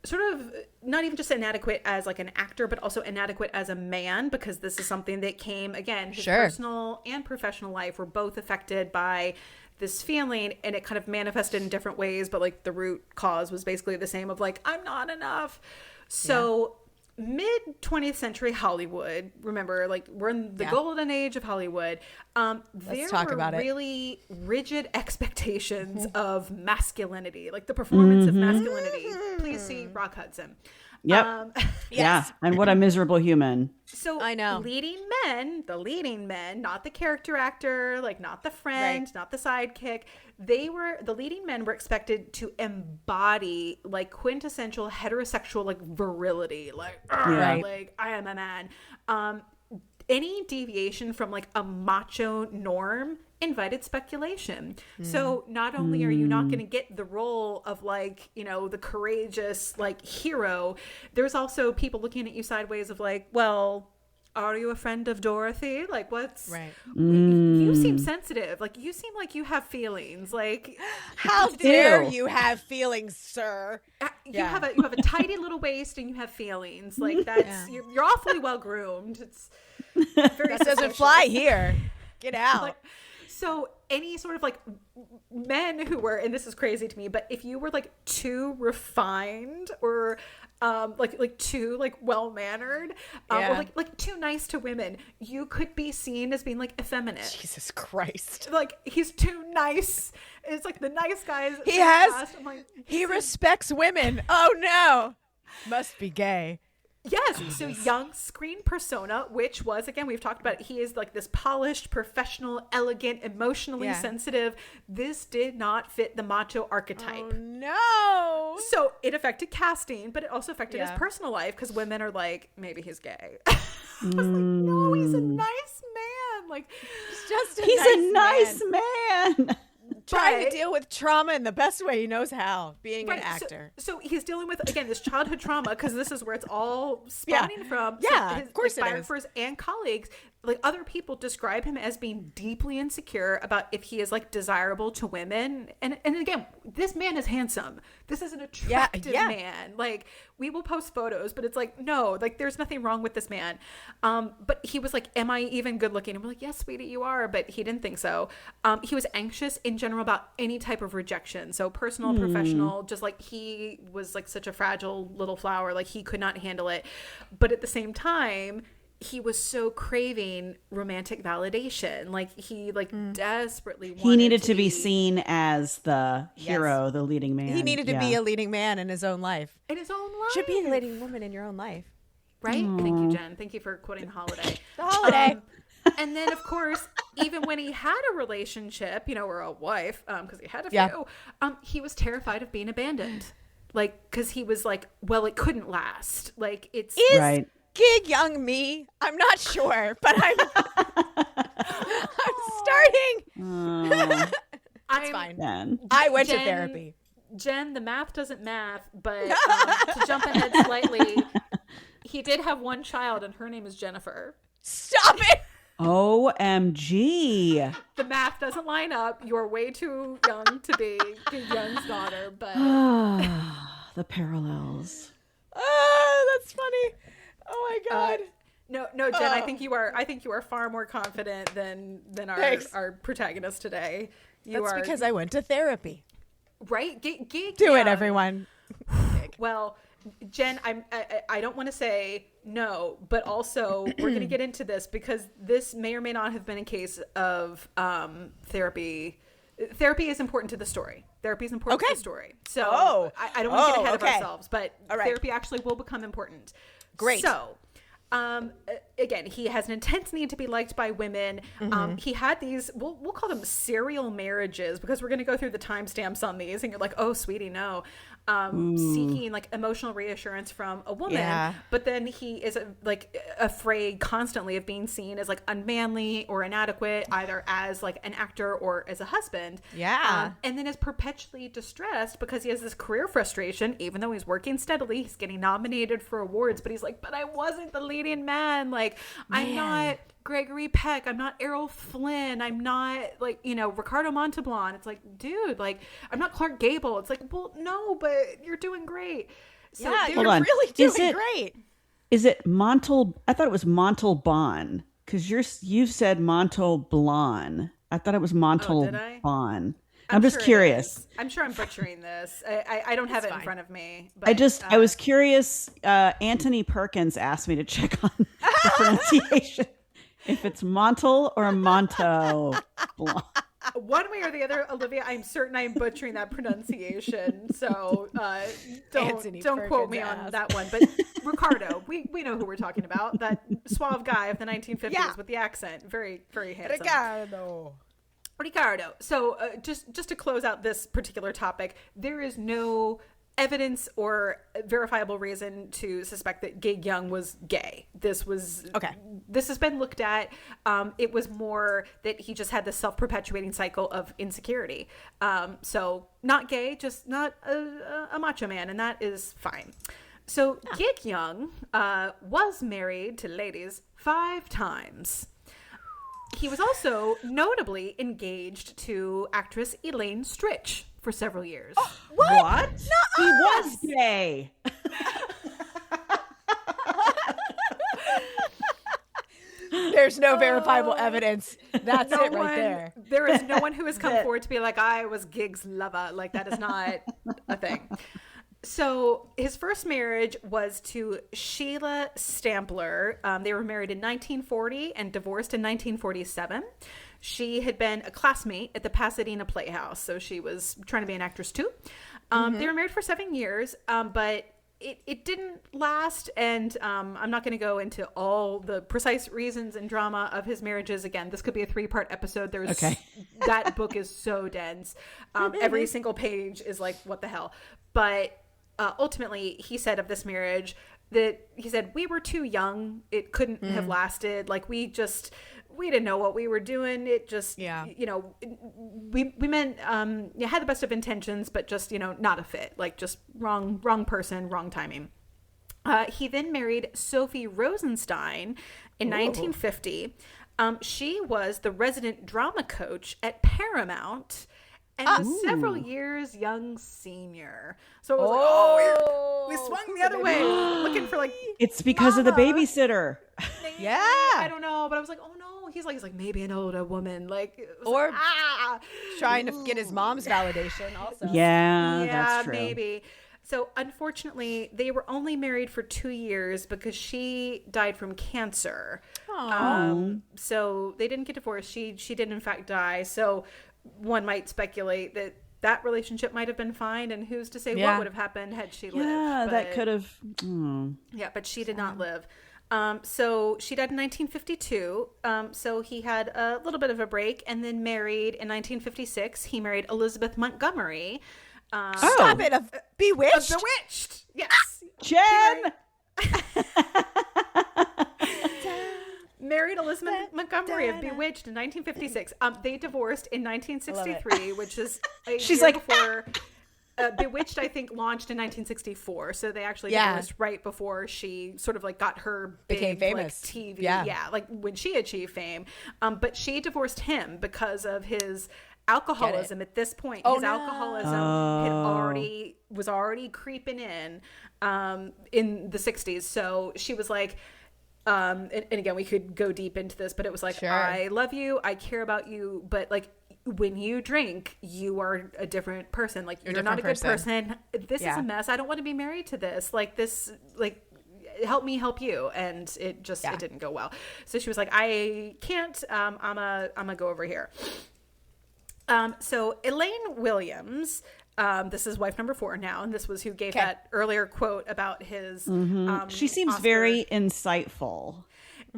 sort of not even just inadequate as like an actor, but also inadequate as a man, because this is something that came, again, his Sure. personal and professional life were both affected by this feeling, and it kind of manifested in different ways, but like the root cause was basically the same of like, I'm not enough. So mid 20th century Hollywood, remember, like we're in the golden age of Hollywood. There were really rigid expectations of masculinity, like the performance of masculinity. Please see Rock Hudson. Yep. Yes. Yeah. And what a miserable human. So I know. the leading men, not the character actor, like not the friend, not the sidekick. The leading men were expected to embody like quintessential heterosexual like virility, like, like I am a man. Any deviation from like a macho norm invited speculation. So not only are you not going to get the role of like, you know, the courageous like hero, there's also people looking at you sideways of like, well, are you a friend of Dorothy? Like what's you seem sensitive. Like you seem like you have feelings. Like how dare you have feelings, sir? You have a tidy little waist and you have feelings. Like that's you're awfully well groomed. It's very that doesn't fly here. Get out. Like, so any sort of like men who were, and this is crazy to me, but if you were like too refined or like too like well-mannered or like too nice to women, you could be seen as being like effeminate. Jesus Christ. Like he's too nice. It's like the nice guys. He respects women. Oh no. Must be gay. Yes. So young screen persona, which was, again, we've talked about it. He is like this polished, professional, elegant, emotionally sensitive. This did not fit the macho archetype. Oh, no. So it affected casting, but it also affected his personal life because women are like, maybe he's gay. I was like, no, he's a nice man. Like, he's a nice man. Trying to deal with trauma in the best way he knows how, being an actor. So he's dealing with, again, this childhood trauma, because this is where it's all spawning from. Yeah, so his, of course like, it is. biographers and colleagues, like other people describe him as being deeply insecure about if he is like desirable to women. And again, this man is handsome. This is an attractive man. Like we will post photos, but it's like, no, like there's nothing wrong with this man. But he was like, am I even good looking? And we're like, yes, sweetie, you are. But he didn't think so. He was anxious in general about any type of rejection. So personal, professional, just like he was like such a fragile little flower. Like he could not handle it. But at the same time, he was so craving romantic validation. Like he like desperately wanted he needed to be seen as the hero, the leading man. He needed to be a leading man in his own life. In his own life. Should be a leading woman in your own life. Right? Thank you, Jen. Thank you for quoting the holiday. The holiday. And then, of course, even when he had a relationship, you know, or a wife, because he had a few, he was terrified of being abandoned. Like, because he was like, well, it couldn't last. Like, it's... Right. Gig young me, I'm not sure, but I'm starting. It's fine. Jen. I went to therapy. Jen, the math doesn't math, but to jump ahead slightly, he did have one child, and her name is Jennifer. Stop it! OMG. The math doesn't line up. You're way too young to be Gig Young's daughter, but the parallels. Oh, that's funny. Oh my God. No, Jen. I think you are far more confident than our protagonist today. That's because I went to therapy. Right? Do it, everyone. Well, Jen, I don't want to say no, but also we're going to get into this because this may or may not have been a case of therapy. Therapy is important to the story. Therapy is important to the story. So I don't want to get ahead of ourselves, but therapy actually will become important. Great. So, again, he has an intense need to be liked by women. He had these, we'll call them serial marriages because we're going to go through the timestamps on these and you're like, oh, sweetie, no. Seeking like emotional reassurance from a woman, but then he is afraid constantly of being seen as like unmanly or inadequate, either as like an actor or as a husband. And then is perpetually distressed because he has this career frustration. Even though he's working steadily, he's getting nominated for awards, but he's like, but I wasn't the leading man. Like, I'm not Gregory Peck, I'm not Errol Flynn, I'm not like, you know, Ricardo Montalban. It's like, dude, like, I'm not Clark Gable. It's like, well, no, but you're doing great. So you're really doing great. Is it Montal? I thought it was Montalban because you've said Montalban. I thought it was Montalban. I'm just sure curious. I'm sure I'm butchering this. I don't have it in front of me. But, I was curious. Anthony Perkins asked me to check on the pronunciation. If it's Montal or Monto. One way or the other, Olivia, I'm certain I'm butchering that pronunciation. So don't quote me on that one. But Ricardo, we know who we're talking about. That suave guy of the 1950s with the accent. Very, very handsome. Ricardo. So just to close out this particular topic, there is no evidence or verifiable reason to suspect that Gig Young was gay. This has been looked at. It was more that he just had this self-perpetuating cycle of insecurity. So not gay, just not a macho man, and that is fine. So Gig Young was married to ladies 5 times. He was also notably engaged to actress Elaine Stritch for several years. Oh, what? He was gay. There's no verifiable evidence. That's it right there. There is no one who has come forward to be like, I was Gig's lover. Like, that is not a thing. So his first marriage was to Sheila Stampler. They were married in 1940 and divorced in 1947. She had been a classmate at the Pasadena Playhouse, so she was trying to be an actress too. They were married for 7 years, but it didn't last, and I'm not going to go into all the precise reasons and drama of his marriages. Again, this could be a 3-part episode. That book is so dense. Every single page is like, what the hell? But ultimately, he said of this marriage that he said, we were too young. It couldn't have lasted. Like, we didn't know what we were doing. It just, we meant, had the best of intentions, but just, not a fit, like just wrong person, wrong timing. He then married Sophie Rosenstein in 1950. She was the resident drama coach at Paramount and was several years young senior. So it was we swung the other way, looking for like. It's because of the babysitter. Yeah. I don't know, but I was like, oh no. He's like maybe an older woman, like, or trying to get his mom's validation also. Yeah, that's true. Maybe. So unfortunately, they were only married for 2 years because she died from cancer. So they didn't get divorced. She did in fact die. So one might speculate that relationship might have been fine, and who's to say what would have happened had she lived? Yeah, that could have. Yeah, but she did not live. So she died in 1952. So he had a little bit of a break and then married in 1956. He married Elizabeth Montgomery. Stop it. Bewitched? Bewitched. Yes. Jen! Married Elizabeth Montgomery of Bewitched in 1956. They divorced in 1963, which is a year before... Bewitched, I think, launched in 1964, so they actually divorced right before she sort of like got her big became famous like, TV, like when she achieved fame. But she divorced him because of his alcoholism. At this point, his alcoholism was already creeping in the 60s. So she was like. And again, we could go deep into this, but it was like, I love you, I care about you, but like. When you drink, you are a different person. Like, you're not a good person. This is a mess. I don't want to be married to this. Like, this, like, help me help you. And it just, it didn't go well. So she was like, I can't, I'm gonna go over here. So Elaine Williams, this is wife number 4 now. And this was who gave that earlier quote about his, she seems Oscar. very insightful.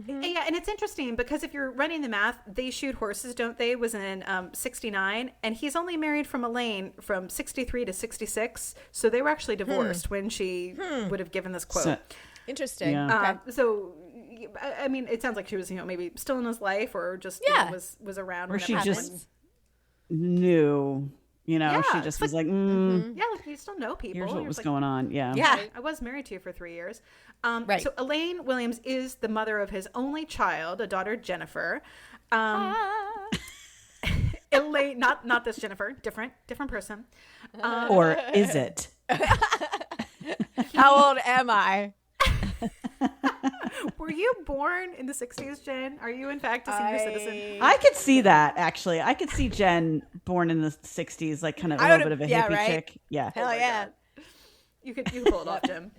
Yeah, and it's interesting because if you're running the math, They Shoot Horses, Don't They? Was in 69, and he's only married from Elaine from 63 to 66, so they were actually divorced when she would have given this quote. Interesting. Yeah. So, I mean, it sounds like she was, maybe still in his life or just was around. Or she just knew. She just was like, yeah, like you still know people. Here's what was like, going on. Yeah. I was married to you for 3 years. So Elaine Williams is the mother of his only child, a daughter, Jennifer. Elaine, not this Jennifer, different person. Or is it? How old am I? Were you born in the 60s, Jen? Are you in fact a senior citizen? I could see that, actually. I could see Jen born in the 60s, like kind of a little bit of a hippie chick. Yeah. Hell yeah. You could pull it off, Jim.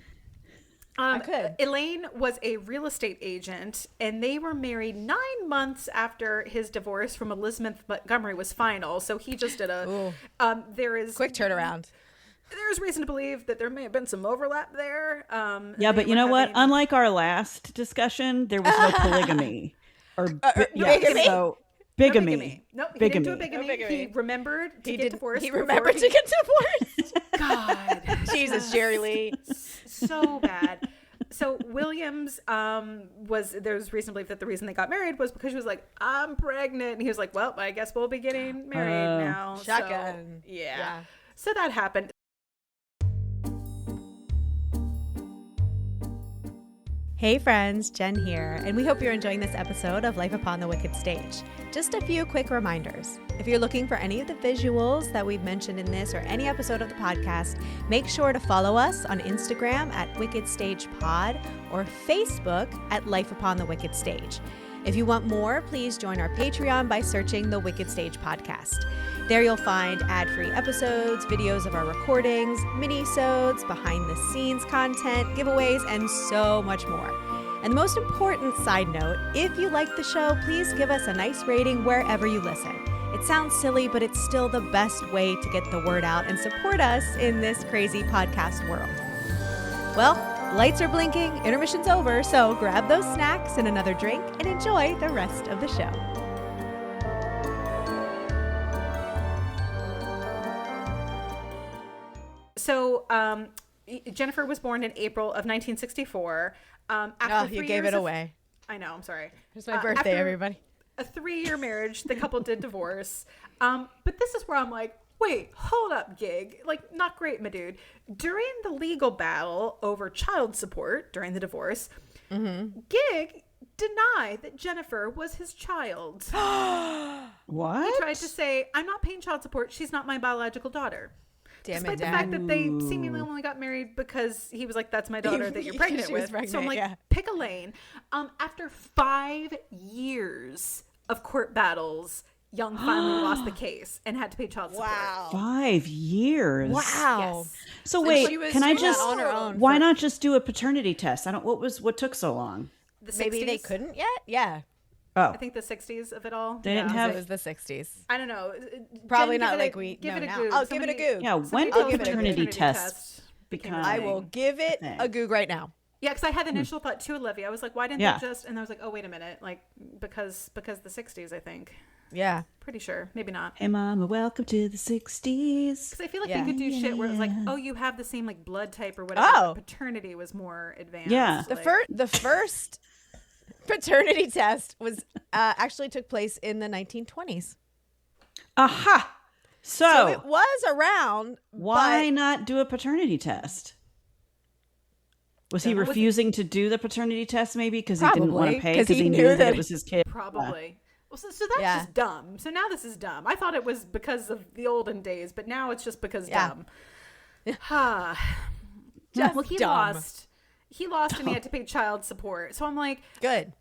I could. Elaine was a real estate agent, and they were married 9 months after his divorce from Elizabeth Montgomery was final. So he just did a. There is quick turnaround. There's reason to believe that there may have been some overlap there. Yeah, but you know what? Unlike our last discussion, there was no polygamy bigamy. So bigamy. Nope, he bigamy. didn't do a bigamy. He remembered to get divorced. He remembered to get divorced. God, Jesus, Jerry Lee. So bad. So Williams there's reason to believe that the reason they got married was because she was like, I'm pregnant. And he was like, well, I guess we'll be getting married now. Shotgun. So, yeah. So that happened. Hey friends, Jen here, and we hope you're enjoying this episode of Life Upon the Wicked Stage. Just a few quick reminders. If you're looking for any of the visuals that we've mentioned in this or any episode of the podcast, make sure to follow us on Instagram at Wicked Stage Pod or Facebook at Life Upon the Wicked Stage. If you want more, please join our Patreon by searching the Wicked Stage Podcast. There you'll find ad-free episodes, videos of our recordings, mini-sodes, behind-the-scenes content, giveaways, and so much more. And the most important side note, if you like the show, please give us a nice rating wherever you listen. It sounds silly, but it's still the best way to get the word out and support us in this crazy podcast world. Well, lights are blinking, intermission's over, so grab those snacks and another drink and enjoy the rest of the show. So Jennifer was born in April of 1964. You gave it away. I know, I'm sorry. It's my birthday, everybody. A 3-year marriage, the couple did divorce. But this is where I'm like, wait, hold up, Gig. Like, not great, my dude. During the legal battle over child support during the divorce, Gig denied that Jennifer was his child. What? He tried to say, I'm not paying child support. She's not my biological daughter. Despite the fact that they seemingly only got married because he was like, that's my daughter that you're pregnant with. So I'm like, pick a lane. After 5 years of court battles, Young finally lost the case and had to pay child support. Wow. 5 years. Wow. Yes. So wait, can I just, on her own why not just do a paternity test? What took so long? The 60s? Maybe they couldn't yet? Yeah. Oh. I think the 60s of it all. They didn't have. It was the 60s. I don't know. Probably Jen, not like we give know it a now. Goog. I'll give it a Goog. Yeah, when I'll did give it a paternity Goog. test become? I will give it a Goog right now. Yeah, because I had the initial thought too, Olivia. I was like, why didn't they just? And I was like, oh, wait a minute, like because the 60s, I think. Yeah. Pretty sure, maybe not. Hey, Mama, welcome to the 60s. Because I feel like they could do shit where it was like, oh, you have the same like blood type or whatever. Oh. But paternity was more advanced. Yeah. The first paternity test was actually took place in the 1920s. Aha. So it was around. Why not do a paternity test? Was he refusing to do the paternity test maybe because he didn't want to pay because he knew that it was his kid? Probably. Well, so that's just dumb. So now this is dumb. I thought it was because of the olden days, but now it's just because dumb. Well, he dumb. lost. He lost and he had to pay child support. So I'm like, good.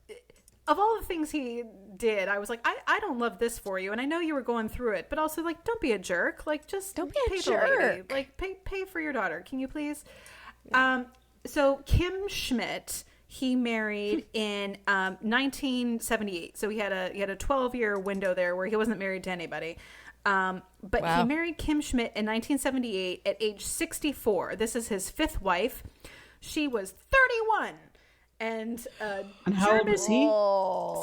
Of all the things he did, I was like, I don't love this for you. And I know you were going through it, but also like, don't be a jerk. Like, just don't be pay a the lady. jerk. Like, pay for your daughter. Can you please? So Kim Schmidt, he married in 1978. So he had a 12-year window there where he wasn't married to anybody. But he married Kim Schmidt in 1978 at age 64. This is his fifth wife. She was 31. And how old was he?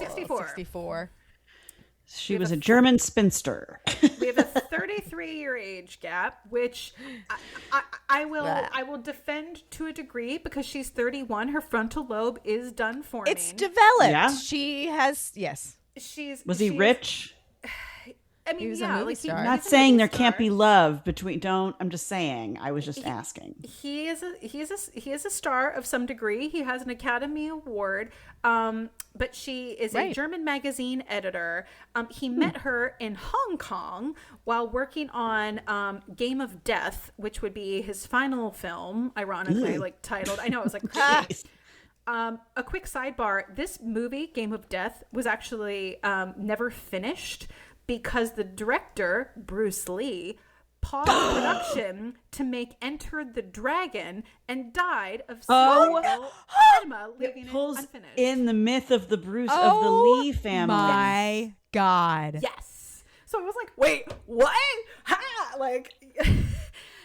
64. 64. She was a German spinster. We have a 33-year age gap, which I will defend to a degree because she's 31. Her frontal lobe is done forming. It's developed. Yeah. She has Was he rich? I mean, he was a movie star. I'm not saying there can't be love between. I'm just saying. I was just asking. He is a star of some degree. He has an Academy Award. But she is a German magazine editor. He met her in Hong Kong while working on Game of Death, which would be his final film, ironically, like titled. I know, it was like crazy. A quick sidebar. This movie, Game of Death, was actually never finished because the director, Bruce Lee, paused production to make Enter the Dragon and died of edema, leaving it unfinished. In the myth of the Bruce of the Lee family. My God. Yes. So I was like, wait, what? Ha! Like,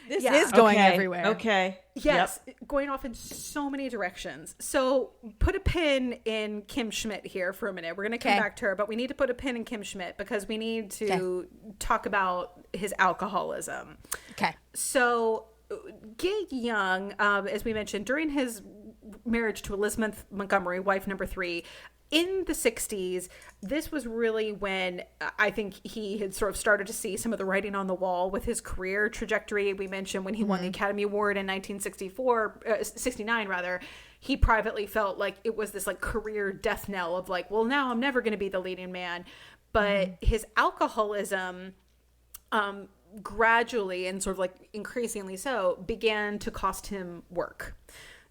this is going everywhere. Okay. Yes, going off in so many directions. So put a pin in Kim Schmidt here for a minute. We're going to come back to her, but we need to put a pin in Kim Schmidt because we need to talk about his alcoholism. Okay. So Gig Young, as we mentioned, during his marriage to Elizabeth Montgomery, wife number 3, in the 60s, this was really when I think he had sort of started to see some of the writing on the wall with his career trajectory. We mentioned when he won the Academy Award in 69 rather, he privately felt like it was this like career death knell of like, well, now I'm never going to be the leading man. But his alcoholism, gradually and sort of like increasingly so, began to cost him work.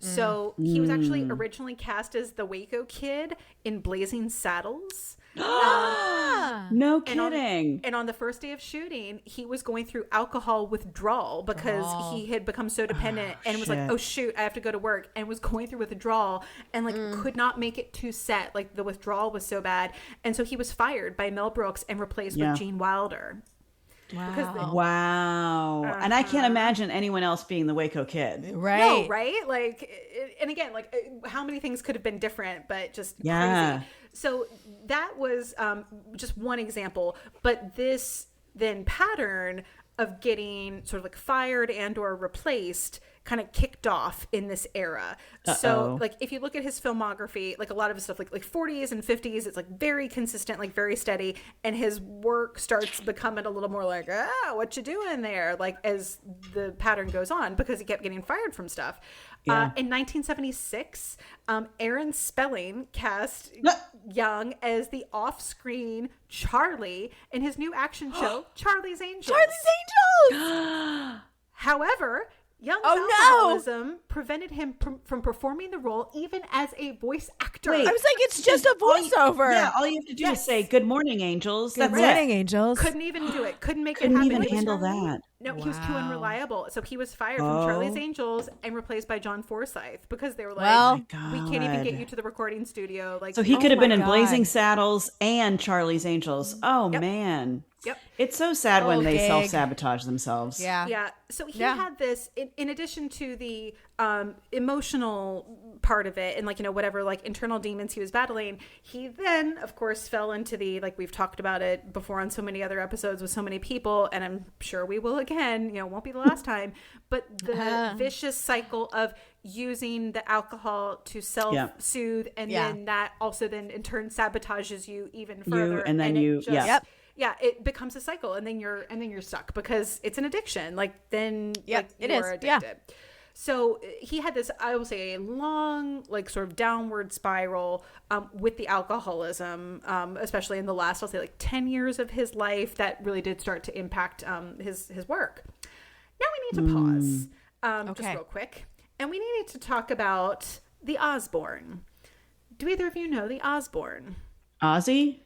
So he was actually originally cast as the Waco Kid in Blazing Saddles. No kidding. And on the first day of shooting, he was going through alcohol withdrawal because he had become so dependent and was like, oh shoot, I have to go to work, and was going through withdrawal and like could not make it to set. Like the withdrawal was so bad. And so he was fired by Mel Brooks and replaced with Gene Wilder. Wow. And I can't imagine anyone else being the Waco Kid. Right. No, right? Like, and again, like how many things could have been different, but just crazy. So that was just one example. But this then pattern of getting sort of like fired and or replaced kind of kicked off in this era. So like if you look at his filmography, like a lot of his stuff like 40s and 50s, it's like very consistent, like very steady, and his work starts becoming a little more like, what you doing there, like as the pattern goes on, because he kept getting fired from stuff. In 1976, Aaron Spelling cast Young as the off-screen Charlie in his new action show, Charlie's Angels. Charlie's Angels! However, Young's alcoholism prevented him from performing the role even as a voice actor. Wait, I was like, it's just a voiceover. All you have to do is say, "Good morning, angels." Good morning, angels. Couldn't even do it. Couldn't make Couldn't it happen. even handle that. No, he was too unreliable. So he was fired from Charlie's Angels and replaced by John Forsythe because they were like, we can't even get you to the recording studio. Like, so he could have been in Blazing Saddles and Charlie's Angels. Oh, man. Yep. It's so sad when they self-sabotage themselves. Yeah. So he had this, in addition to the emotional part of it and like, whatever, like internal demons he was battling, he then, of course, fell into the, like we've talked about it before on so many other episodes with so many people, and I'm sure we will again, won't be the last time, but the vicious cycle of using the alcohol to self-soothe, and then that also then in turn sabotages you even further. It becomes a cycle, and then you're stuck because it's an addiction. Like then you're addicted. Yeah. So he had this, I will say, a long, like sort of downward spiral with the alcoholism, especially in the last, I'll say, like 10 years of his life that really did start to impact his work. Now we need to pause just real quick, and we needed to talk about the Osborne. Do either of you know the Osborne? Ozzy?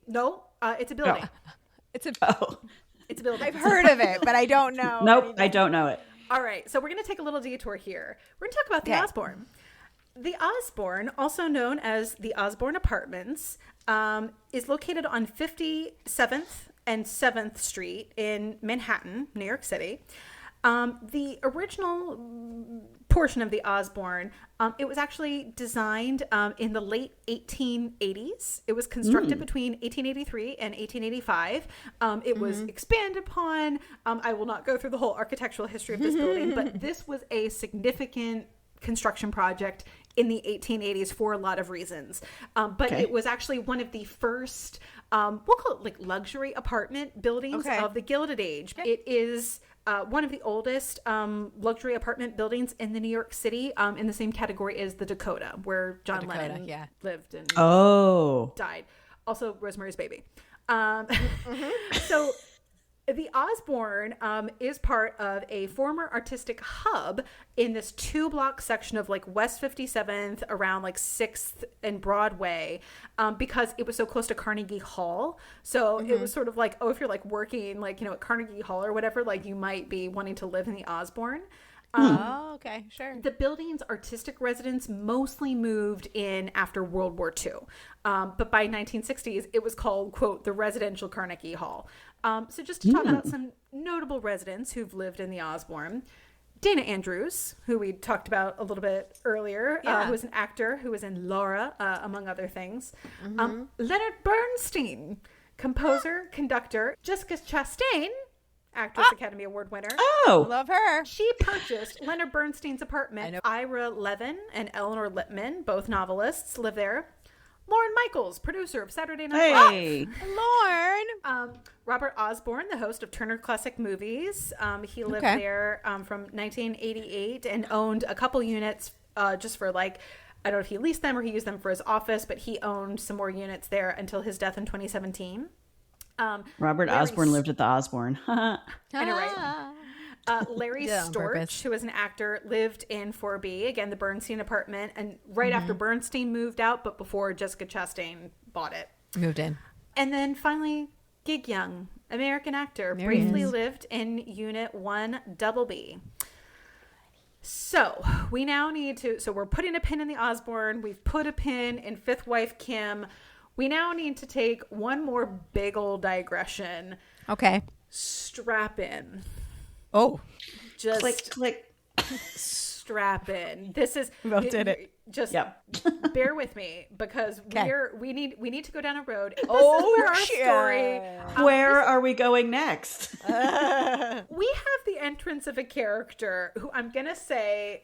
No, it's a building. Oh. It's a building. I've heard of it, but I don't know. Nope, I don't know it. All right, so we're going to take a little detour here. We're going to talk about the Osborne. The Osborne, also known as the Osborne Apartments, is located on 57th and 7th Street in Manhattan, New York City. The original portion of the Osborne, it was actually designed in the late 1880s. It was constructed between 1883 and 1885. It was expanded upon. I will not go through the whole architectural history of this building, but this was a significant construction project in the 1880s for a lot of reasons. But it was actually one of the first, we'll call it like luxury apartment buildings of the Gilded Age. It is one of the oldest luxury apartment buildings in the New York City, in the same category as the Dakota, where John Lennon lived and died. Also Rosemary's Baby. So The Osborne is part of a former artistic hub in this 2-block section of like West 57th around like 6th and Broadway, because it was so close to Carnegie Hall. So it was sort of like, oh, if you're like working like, at Carnegie Hall or whatever, like you might be wanting to live in the Osborne. Oh, okay, sure. The building's artistic residents mostly moved in after World War II. But by 1960s, it was called, quote, the residential Carnegie Hall. So just to talk about some notable residents who've lived in the Osborne. Dana Andrews, who we talked about a little bit earlier, who was an actor who was in Laura, among other things. Leonard Bernstein, composer, conductor. Jessica Chastain, Actress Academy Award winner. Oh, Love her. She purchased Leonard Bernstein's apartment. Ira Levin and Eleanor Lippman, both novelists, live there. Lauren Michaels, producer of Saturday Night Live. Lauren. Robert Osborne, the host of Turner Classic Movies. He lived there from 1988 and owned a couple units just for like, I don't know if he leased them or he used them for his office, but he owned some more units there until his death in 2017. Robert Osborne lived at the Osborne. I know, right? Larry Storch, who was an actor, lived in 4B, again, the Bernstein apartment, and right after Bernstein moved out, but before Jessica Chastain bought it. Moved in. And then finally, Gig Young, American actor, briefly lived in Unit 1 Double B. So we now need to, so we're putting a pin in the Osborne. We've put a pin in fifth wife Kim. We now need to take one more big old digression. Okay. Strap in. Oh. Just click. Strap in. This is we both did it. Just bear with me because we need to go down a road. Where are we going next? We have the entrance of a character who I'm gonna say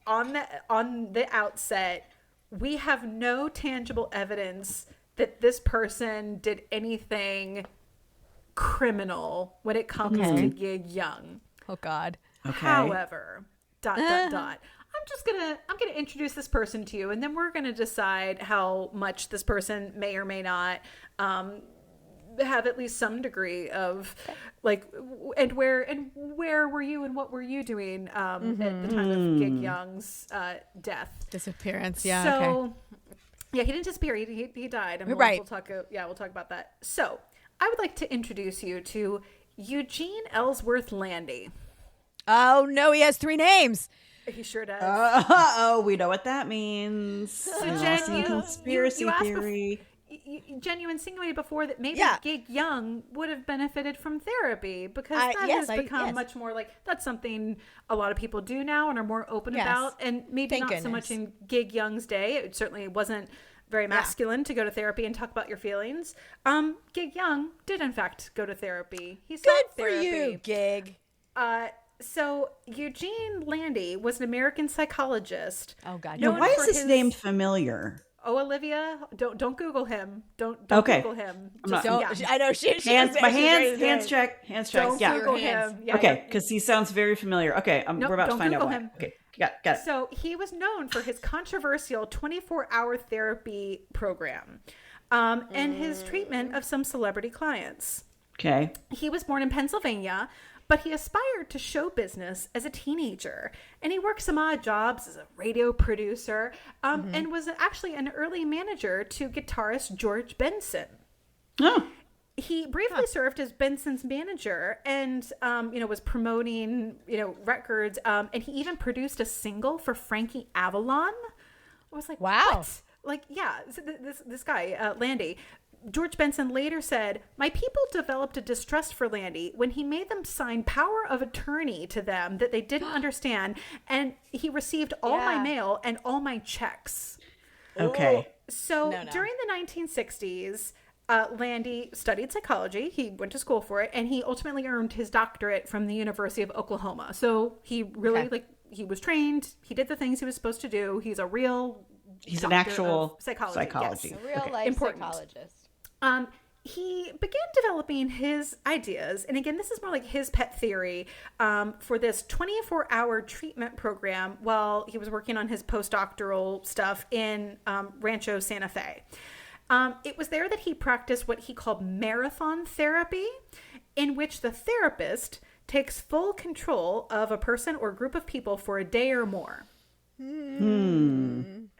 on the outset, we have no tangible evidence that this person did anything criminal when it comes to Gig Young. Oh God. Okay. However, ... I'm gonna introduce this person to you, and then we're gonna decide how much this person may or may not have at least some degree of like, and where were you and what were you doing at the time of Gig Young's death, disappearance? He didn't disappear. He died. And we'll talk about that. So I would like to introduce you to Eugene Ellsworth Landy. Oh no, he has 3 names. He sure does. We know what that means. So Jen, conspiracy theory. Jen, you insinuated before that maybe Gig Young would have benefited from therapy because that has become much more like that's something a lot of people do now and are more open about, and maybe not so much in Gig Young's day. It certainly wasn't very masculine to go to therapy and talk about your feelings. Gig Young did in fact go to therapy. He sought therapy. Good for you, Gig. So Eugene Landy was an American psychologist. Oh God! No, why is his name familiar? Oh, Olivia, don't Google him. Don't Google him. I know she hands check. Don't Google him. Yeah, okay, because he sounds very familiar. Okay, we're about to find out why. Okay, got it. So he was known for his controversial 24-hour therapy program, and his treatment of some celebrity clients. Okay. He was born in Pennsylvania, but he aspired to show business as a teenager, and he worked some odd jobs as a radio producer, and was actually an early manager to guitarist George Benson. Oh. He briefly served as Benson's manager and, was promoting, records, and he even produced a single for Frankie Avalon. I was like, wow. What? Like, yeah, so this guy, Landy. George Benson later said, "My people developed a distrust for Landy when he made them sign power of attorney to them that they didn't understand, and he received all my mail and all my checks." Okay. So during the 1960s, Landy studied psychology. He went to school for it, and he ultimately earned his doctorate from the University of Oklahoma. So he really, he was trained. He did the things he was supposed to do. He's a real an actual psychology. Yes. A real life psychologist. He began developing his ideas, and again, this is more like his pet theory, for this 24-hour treatment program while he was working on his postdoctoral stuff in Rancho Santa Fe. It was there that he practiced what he called marathon therapy, in which the therapist takes full control of a person or group of people for a day or more.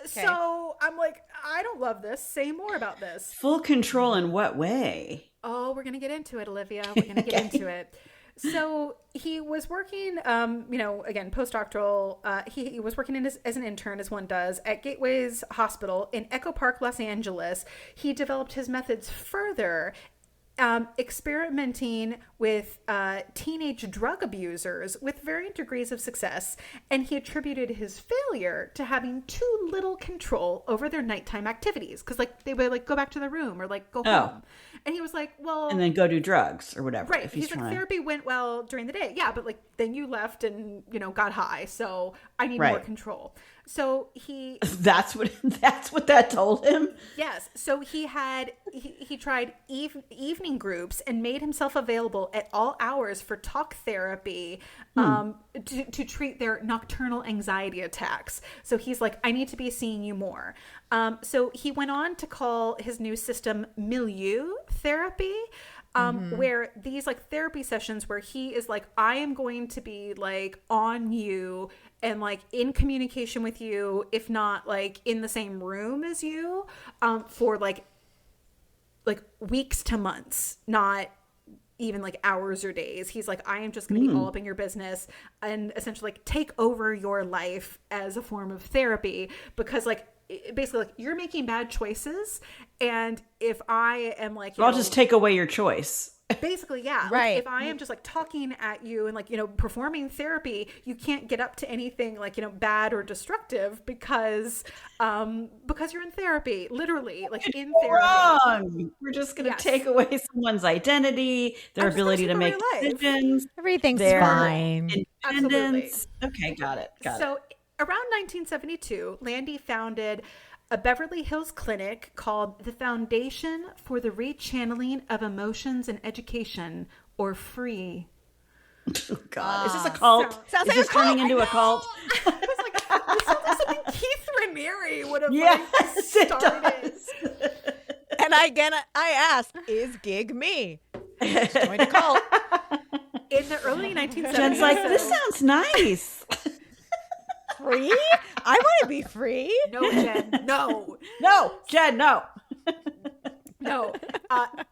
So I'm like, I don't love this. Say more about this. Full control in what way? Oh, we're going to get into it, Olivia. We're going to get into it. So he was working, again, postdoctoral. He was working as an intern, as one does, at Gateways Hospital in Echo Park, Los Angeles. He developed his methods further, experimenting with teenage drug abusers with varying degrees of success. And he attributed his failure to having too little control over their nighttime activities. Because they would go back to their room or go home. And he was like, well... And then go do drugs or whatever. Right. He's like, therapy went well during the day. Yeah, but then you left and, got high. So I need more control. So he... That's what that told him? Yes. So he tried evening groups and made himself available at all hours for talk therapy to treat their nocturnal anxiety attacks. So he's like, I need to be seeing you more. So he went on to call his new system milieu therapy, where these therapy sessions where he is like, I am going to be on you and in communication with you, if not in the same room as you, for weeks to months, not even hours or days. He's like, I am just going to be all up in your business and essentially take over your life as a form of therapy, because basically you're making bad choices, and if I am I'll just take away your choice. Basically, yeah. Right. If I am just talking at you and performing therapy, you can't get up to anything bad or destructive because you're in therapy, literally, in therapy. Wrong. We're just going to take away someone's identity, their ability to make decisions. Everything's fine. Independence. Okay, got it. So around 1972, Landy founded a Beverly Hills clinic called the Foundation for the Rechanneling of Emotions and Education, or FREE. Oh, God. Is this a cult? Sounds Is this turning into a cult? I was this sounds like something Keith Raniere would have started. And I ask, is gig me? Join a cult. In the early 1970s. Jen's like, this sounds nice. Free? I want to be free. No, Jen. No. No, Jen, no. No.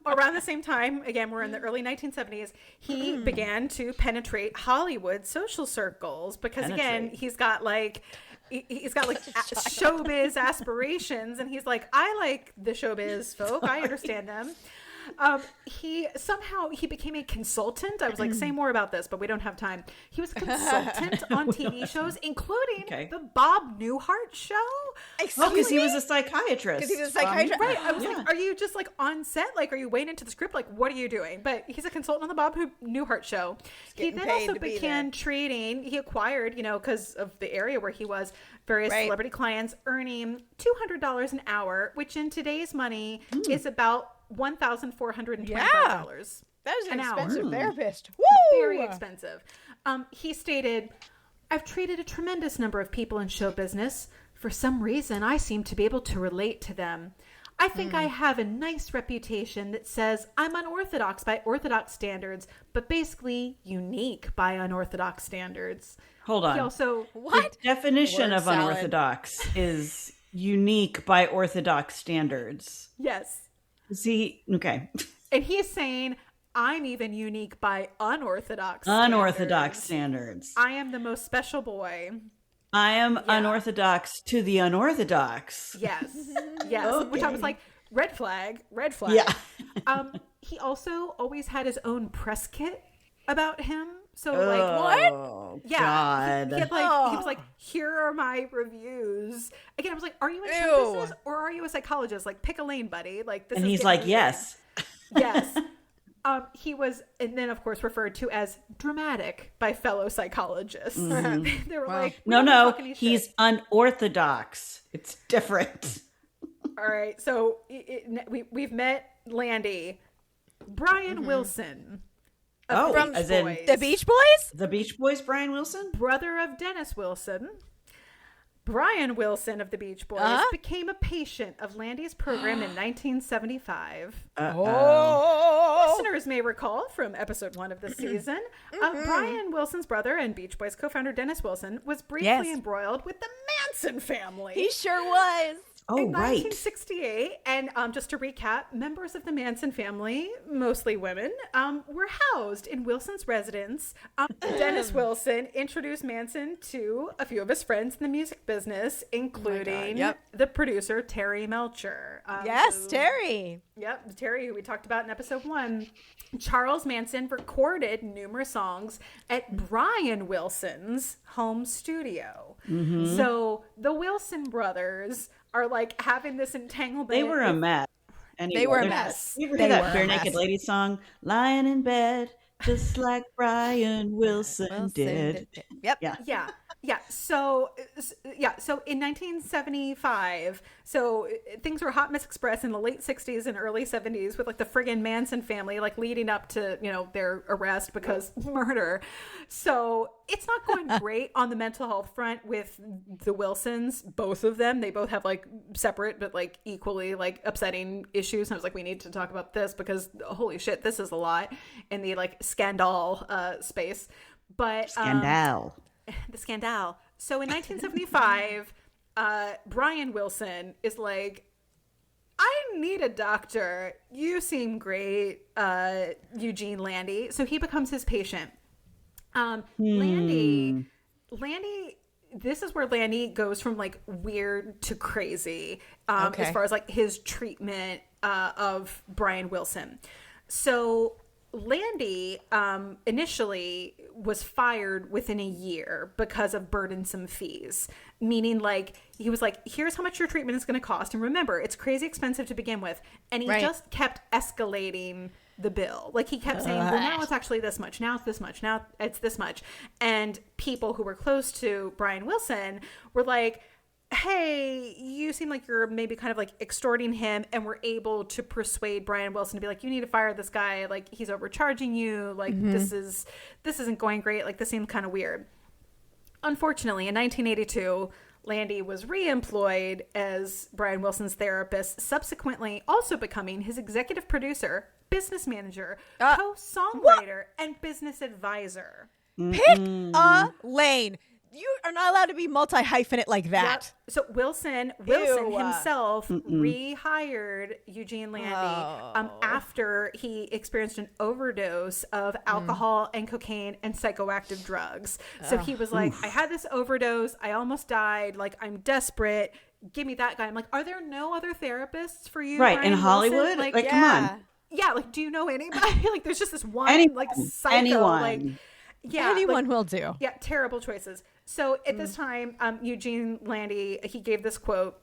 Around the same time, again, we're in the early 1970s, he began to penetrate Hollywood social circles because, again, he's got showbiz aspirations, and he's like, I like the showbiz folk. I understand them. He became a consultant. I was like, say more about this, but we don't have time. He was a consultant on TV shows, including the Bob Newhart show. Because he was a psychiatrist. Because he was a psychiatrist. Right. I was like, are you just on set? Are you weighing into the script? What are you doing? But he's a consultant on the Bob Newhart show. He then also began treating, he acquired, because of the area where he was, various celebrity clients, earning $200 an hour, which in today's money is about $1,425. That is an expensive therapist. Woo! Very expensive. He stated, I've treated a tremendous number of people in show business. For some reason, I seem to be able to relate to them. I think I have a nice reputation that says I'm unorthodox by orthodox standards, but basically unique by unorthodox standards. Hold on. He also, the definition of unorthodox is unique by orthodox standards. Yes. See, okay. And he's saying, I'm even unique by unorthodox standards. I am the most special boy. I am unorthodox to the unorthodox. Yes. Yes. Okay. Which I was like, red flag. Yeah. He also always had his own press kit about him. So what? Yeah. God. He was like, here are my reviews. Again, I was like, are you in show business or are you a psychologist? Pick a lane, buddy. And he's like, yes. Yes. He was, and then of course referred to as dramatic by fellow psychologists. Mm-hmm. They were like, no, he's unorthodox. It's different. All right. So we've met Landy. Brian Wilson. From as in the Beach Boys? The Beach Boys, Brian Wilson? Brother of Dennis Wilson. Brian Wilson of the Beach Boys became a patient of Landy's program in 1975. Listeners may recall from episode 1 of this season, Brian Wilson's brother and Beach Boys co-founder Dennis Wilson was briefly embroiled with the Manson family. He sure was. In 1968, and just to recap, members of the Manson family, mostly women, were housed in Wilson's residence. Dennis Wilson introduced Manson to a few of his friends in the music business, including the producer Terry Melcher. Terry. Yep, Terry, who we talked about in episode 1. Charles Manson recorded numerous songs at Brian Wilson's home studio. Mm-hmm. So the Wilson brothers are like having this entanglement. They were a mess. Anyway, they were a mess. You ever hear that Bare Naked Lady song? Lying in bed, just like Brian Wilson did. Yep. Yeah. So in 1975, so things were hot mess express in the late 60s and early 70s with like the friggin' Manson family, like leading up to, their arrest because murder. So it's not going great on the mental health front with the Wilsons, both of them. They both have like separate, but like equally like upsetting issues. And I was like, we need to talk about this because holy shit, this is a lot in the like scandal space. But scandal. The scandal. So in 1975, Brian Wilson is like, I need a doctor. You seem great, Eugene Landy. So he becomes his patient. Landy, this is where Landy goes from like weird to crazy as far as like his treatment of Brian Wilson. So Landy initially was fired within a year because of burdensome fees, meaning like he was like, here's how much your treatment is going to cost. And remember, it's crazy expensive to begin with. And he just kept escalating the bill. Like he kept saying, well, now it's actually this much. Now it's this much. Now it's this much. And people who were close to Brian Wilson were like, hey, you seem like you're maybe kind of like extorting him, and we're able to persuade Brian Wilson to be like, you need to fire this guy. Like he's overcharging you. Like this isn't going great. Like this seems kind of weird. Unfortunately, in 1982, Landy was re-employed as Brian Wilson's therapist, subsequently also becoming his executive producer, business manager, co-songwriter, and business advisor. Pick a lane. You are not allowed to be multi-hyphenate like that. Yep. So Wilson himself rehired Eugene Landy after he experienced an overdose of alcohol and cocaine and psychoactive drugs. So he was like, I had this overdose. I almost died. Like, I'm desperate. Give me that guy. I'm like, are there no other therapists for you? Right. Brian In Hollywood? Wilson? Like, come on. Yeah. Like, do you know anybody? Like, there's just this one like psycho. Anyone. Like, yeah. Anyone will do. Yeah. Terrible choices. So at this time, Eugene Landy, he gave this quote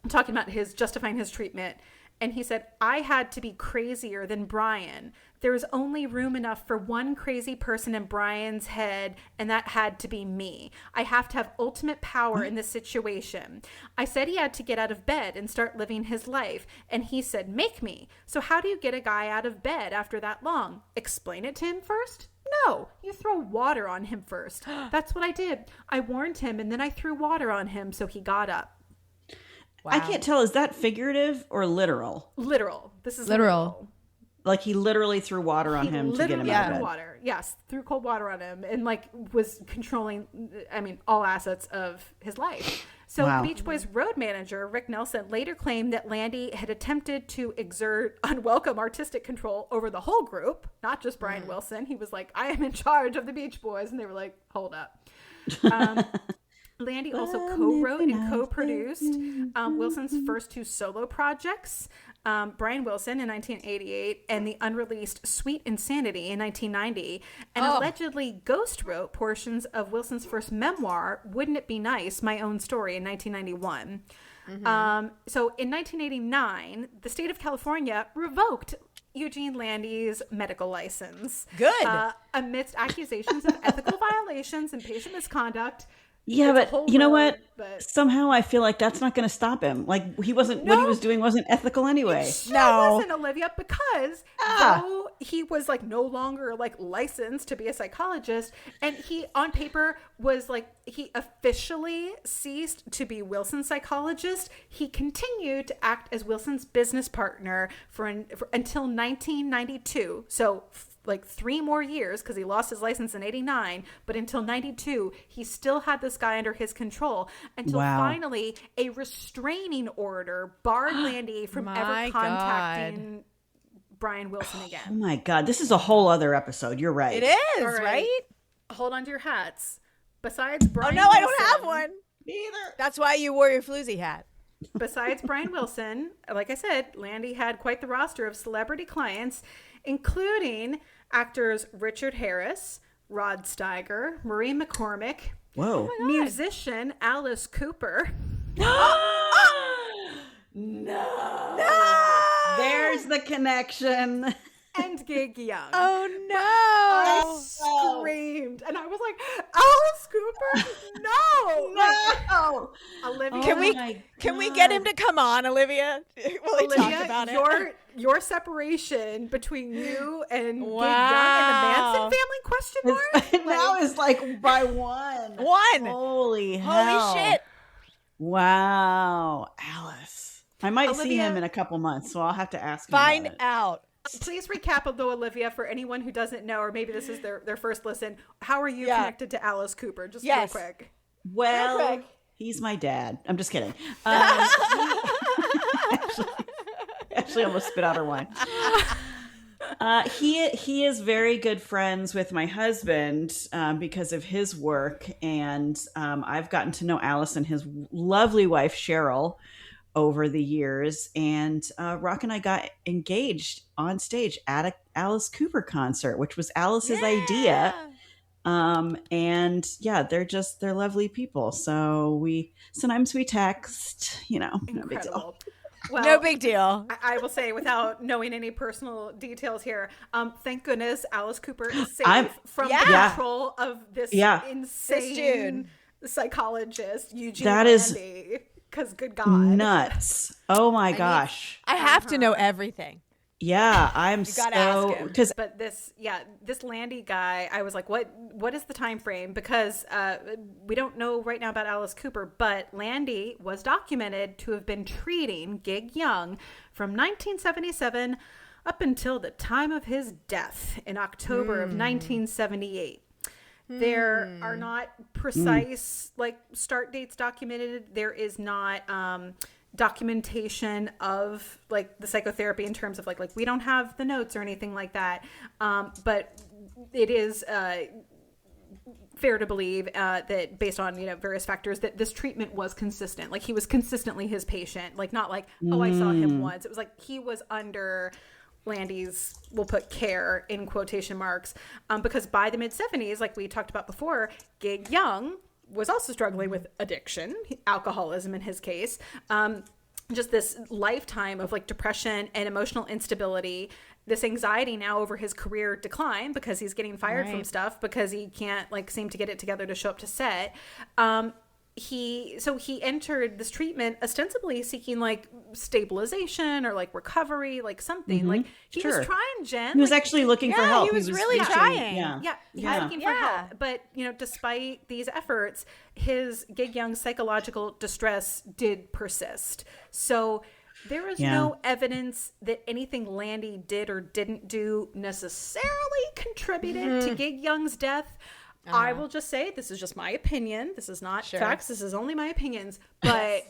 talking about justifying his treatment. And he said, I had to be crazier than Brian. There was only room enough for one crazy person in Brian's head, and that had to be me. I have to have ultimate power in this situation. I said he had to get out of bed and start living his life. And he said, make me. So how do you get a guy out of bed after that long? Explain it to him first? No, you throw water on him first. That's what I did. I warned him, and then I threw water on him, so he got up. Wow. I can't tell. Is that figurative or literal? Literal. This is literal. Like he literally threw water on him to get him out of bed. Water. Yes, threw cold water on him and like was controlling, all assets of his life. So Beach Boys road manager Rick Nelson later claimed that Landy had attempted to exert unwelcome artistic control over the whole group, not just Brian Wilson. He was like, I am in charge of the Beach Boys. And they were like, hold up. Landy also co-wrote and co-produced Wilson's first two solo projects, Brian Wilson in 1988 and the unreleased Sweet Insanity in 1990, and allegedly ghost wrote portions of Wilson's first memoir, Wouldn't It Be Nice? My Own Story, in 1991. So in 1989, the state of California revoked Eugene Landy's medical license. Good. Amidst accusations of ethical violations and patient misconduct. Yeah, It's a but whole you know road, what? but Somehow I feel like that's not going to stop him. Like what he was doing wasn't ethical anyway. sure wasn't, Olivia, because Ah. though he was like no longer like licensed to be a psychologist, and he on paper was like, he officially ceased to be Wilson's psychologist, he continued to act as Wilson's business partner for until 1992. So like 3 more years, because he lost his license in 89, but until 92 he still had this guy under his control until finally a restraining order barred Landy from ever contacting Brian Wilson again. Oh my God, this is a whole other episode. You're right. It is, right? Hold on to your hats. Besides Brian Oh no, I Wilson, don't have one. Neither. That's why you wore your floozy hat. Besides Brian Wilson, like I said, Landy had quite the roster of celebrity clients, including actors Richard Harris, Rod Steiger, Marie McCormick, Whoa. musician Alice Cooper. No. There's the connection. And Gig Young. Oh no. I screamed. And I was like, Alice Cooper? No. No. Olivia. Can we get him to come on, Olivia? Will he talk about it? Your separation between you and Wow. Gig Young and the Manson family, question mark? Now is like by one. Holy hell. Holy shit. Wow. Alice. I might see Olivia, him in a couple months, so I'll have to ask him. Find about it. out. Please recap, though, Olivia, for anyone who doesn't know, or maybe this is their first listen. How are you connected to Alice Cooper? Just real quick. Well, he's my dad. I'm just kidding. Actually, almost spit out her wine. He is very good friends with my husband because of his work, and I've gotten to know Alice and his lovely wife Cheryl over the years, and Rock and I got engaged on stage at a Alice Cooper concert, which was Alice's idea. And yeah, they're lovely people. So sometimes we text, no big deal. Well, No big deal. I will say, without knowing any personal details here, thank goodness Alice Cooper is safe from the control of this insane psychologist, Eugene Landy. Because good God. Nuts. Oh my gosh. I have to know everything. Yeah, I'm You gotta ask him. But this Landy guy, I was like, what is the time frame? Because we don't know right now about Alice Cooper, but Landy was documented to have been treating Gig Young from 1977 up until the time of his death in October of 1978. There are not precise start dates documented. There is not documentation of the psychotherapy in terms of like we don't have the notes or anything like that. But it is fair to believe that based on various factors that this treatment was consistent. Like he was consistently his patient. Like not like I saw him once. It was like he was under Landy's, we'll put care in quotation marks, because by the mid-70s, like we talked about before, Gig Young was also struggling with addiction, alcoholism in his case, just this lifetime of depression and emotional instability, this anxiety now over his career decline because he's getting fired from stuff because he can't seem to get it together to show up to set. He entered this treatment ostensibly seeking stabilization or recovery, something. He was trying, Jen. He was actually looking for help. He was really trying. He was looking for help. But despite these efforts, his Gig Young psychological distress did persist. So there is no evidence that anything Landy did or didn't do necessarily contributed to Gig Young's death. I will just say, this is just my opinion. This is not facts. This is only my opinions. But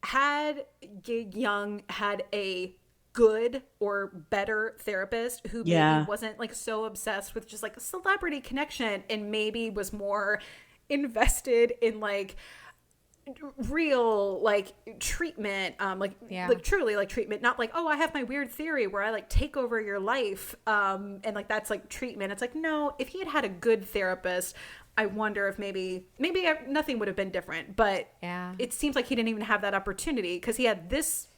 had Gig Young had a good or better therapist who maybe wasn't so obsessed with just a celebrity connection and maybe was more invested in real treatment, truly treatment, not I have my weird theory where I take over your life, and that's treatment. It's no, if he had a good therapist, I wonder if maybe nothing would have been different. But it seems like he didn't even have that opportunity because he had this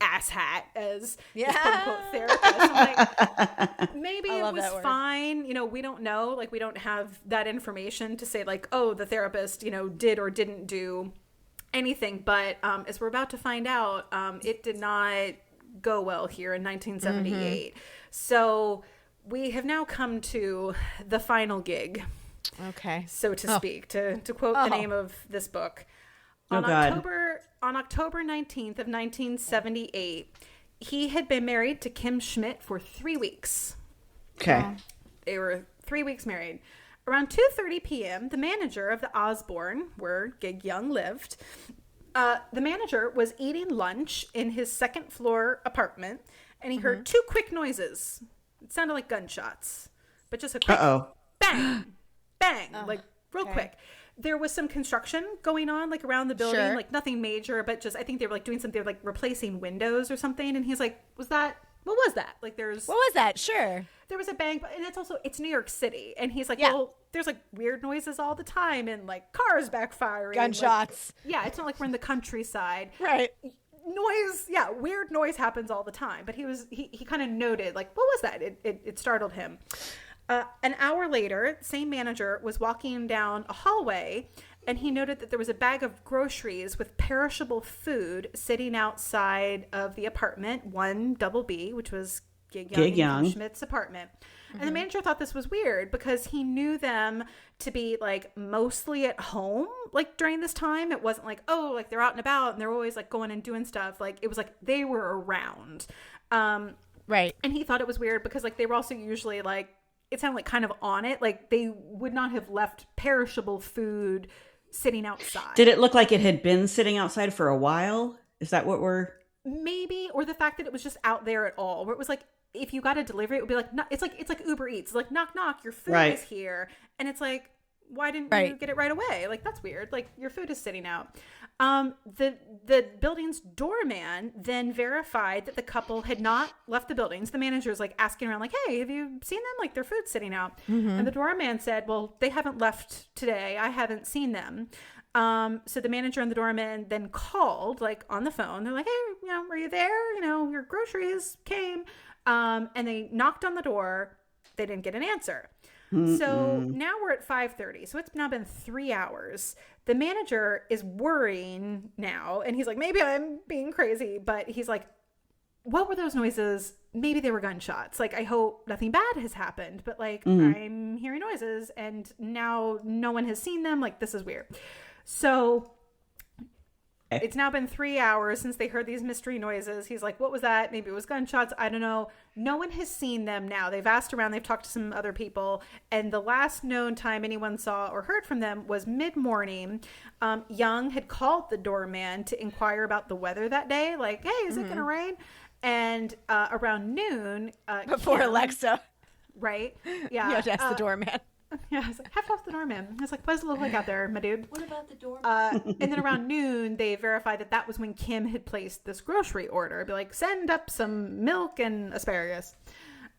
asshat as quote unquote therapist. I'm like, maybe it was fine. You know, we don't know. Like, we don't have that information to say like, oh, the therapist, you know, did or didn't do anything. But as we're about to find out, it did not go well here in 1978. So we have now come to the final gig. Okay. So to speak, to quote the name of this book. On October 19th of 1978, he had been married to Kim Schmidt for 3 weeks. Okay. They were 3 weeks married. Around 2:30 p.m., the manager of the Osborne, where Gig Young lived, the manager was eating lunch in his second floor apartment, and he heard two quick noises. It sounded like gunshots, but just a quick bang, bang, like real quick. There was some construction going on, like around the building, like nothing major, but just, I think they were like doing something, like replacing windows or something. And he's like, what was that? Like what was that? Sure. There was a bang, and it's New York City. And he's like, well, there's like weird noises all the time and like cars backfiring. Gunshots. Like, it's not like we're in the countryside. Right. Noise. Yeah. Weird noise happens all the time. But he kind of noted like, what was that? It startled him. An hour later, the same manager was walking down a hallway, and he noted that there was a bag of groceries with perishable food sitting outside of the apartment, 1BB, which was Gig Young Schmidt's apartment. And the manager thought this was weird because he knew them to be like mostly at home, like during this time. It wasn't like, oh, like they're out and about and they're always like going and doing stuff. Like it was like they were around. Right. And he thought it was weird because like they were also usually like, it sounded like kind of on it. Like they would not have left perishable food sitting outside. Did it look like it had been sitting outside for a while? Is that what we're... Maybe, or the fact that it was just out there at all, where it was like, if you got a delivery, it would be like, it's like Uber Eats. It's like, knock, knock, your food is here. And it's like, why didn't you get it right away? Like, that's weird. Like, your food is sitting out. The building's doorman then verified that the couple had not left the buildings. The manager's like asking around like, hey, have you seen them? Like, their food's sitting out. And the doorman said, well, they haven't left today. I haven't seen them. So the manager and the doorman then called like on the phone. They're like, hey, you know, are you there? You know, your groceries came. And they knocked on the door. They didn't get an answer. So now we're at 5:30. So it's now been 3 hours. The manager is worrying now. And he's like, maybe I'm being crazy. But he's like, what were those noises? Maybe they were gunshots. Like, I hope nothing bad has happened. But like, I'm hearing noises. And now no one has seen them. Like, this is weird. So it's now been 3 hours since they heard these mystery noises. He's like, what was that? Maybe it was gunshots. I don't know. No one has seen them now. They've asked around. They've talked to some other people. And the last known time anyone saw or heard from them was mid-morning. Young had called the doorman to inquire about the weather that day. Like, hey, is it going to rain? And around noon. Before Kim, Alexa. Right? Yeah. You have to ask the doorman. Yeah, I was like, have to ask the doorman. I was like, what does it look like out there, my dude? What about the doorman? And then around noon, they verified that was when Kim had placed this grocery order. Be like, send up some milk and asparagus.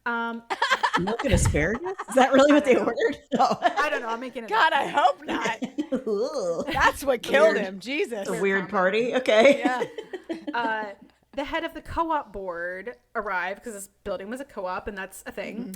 Milk and asparagus? Is that really what they ordered? No. I don't know. I'm making it God, up. I hope not. That's what killed him. Jesus. A weird party. Okay. Yeah. The head of the co-op board arrived because this building was a co-op, and that's a thing.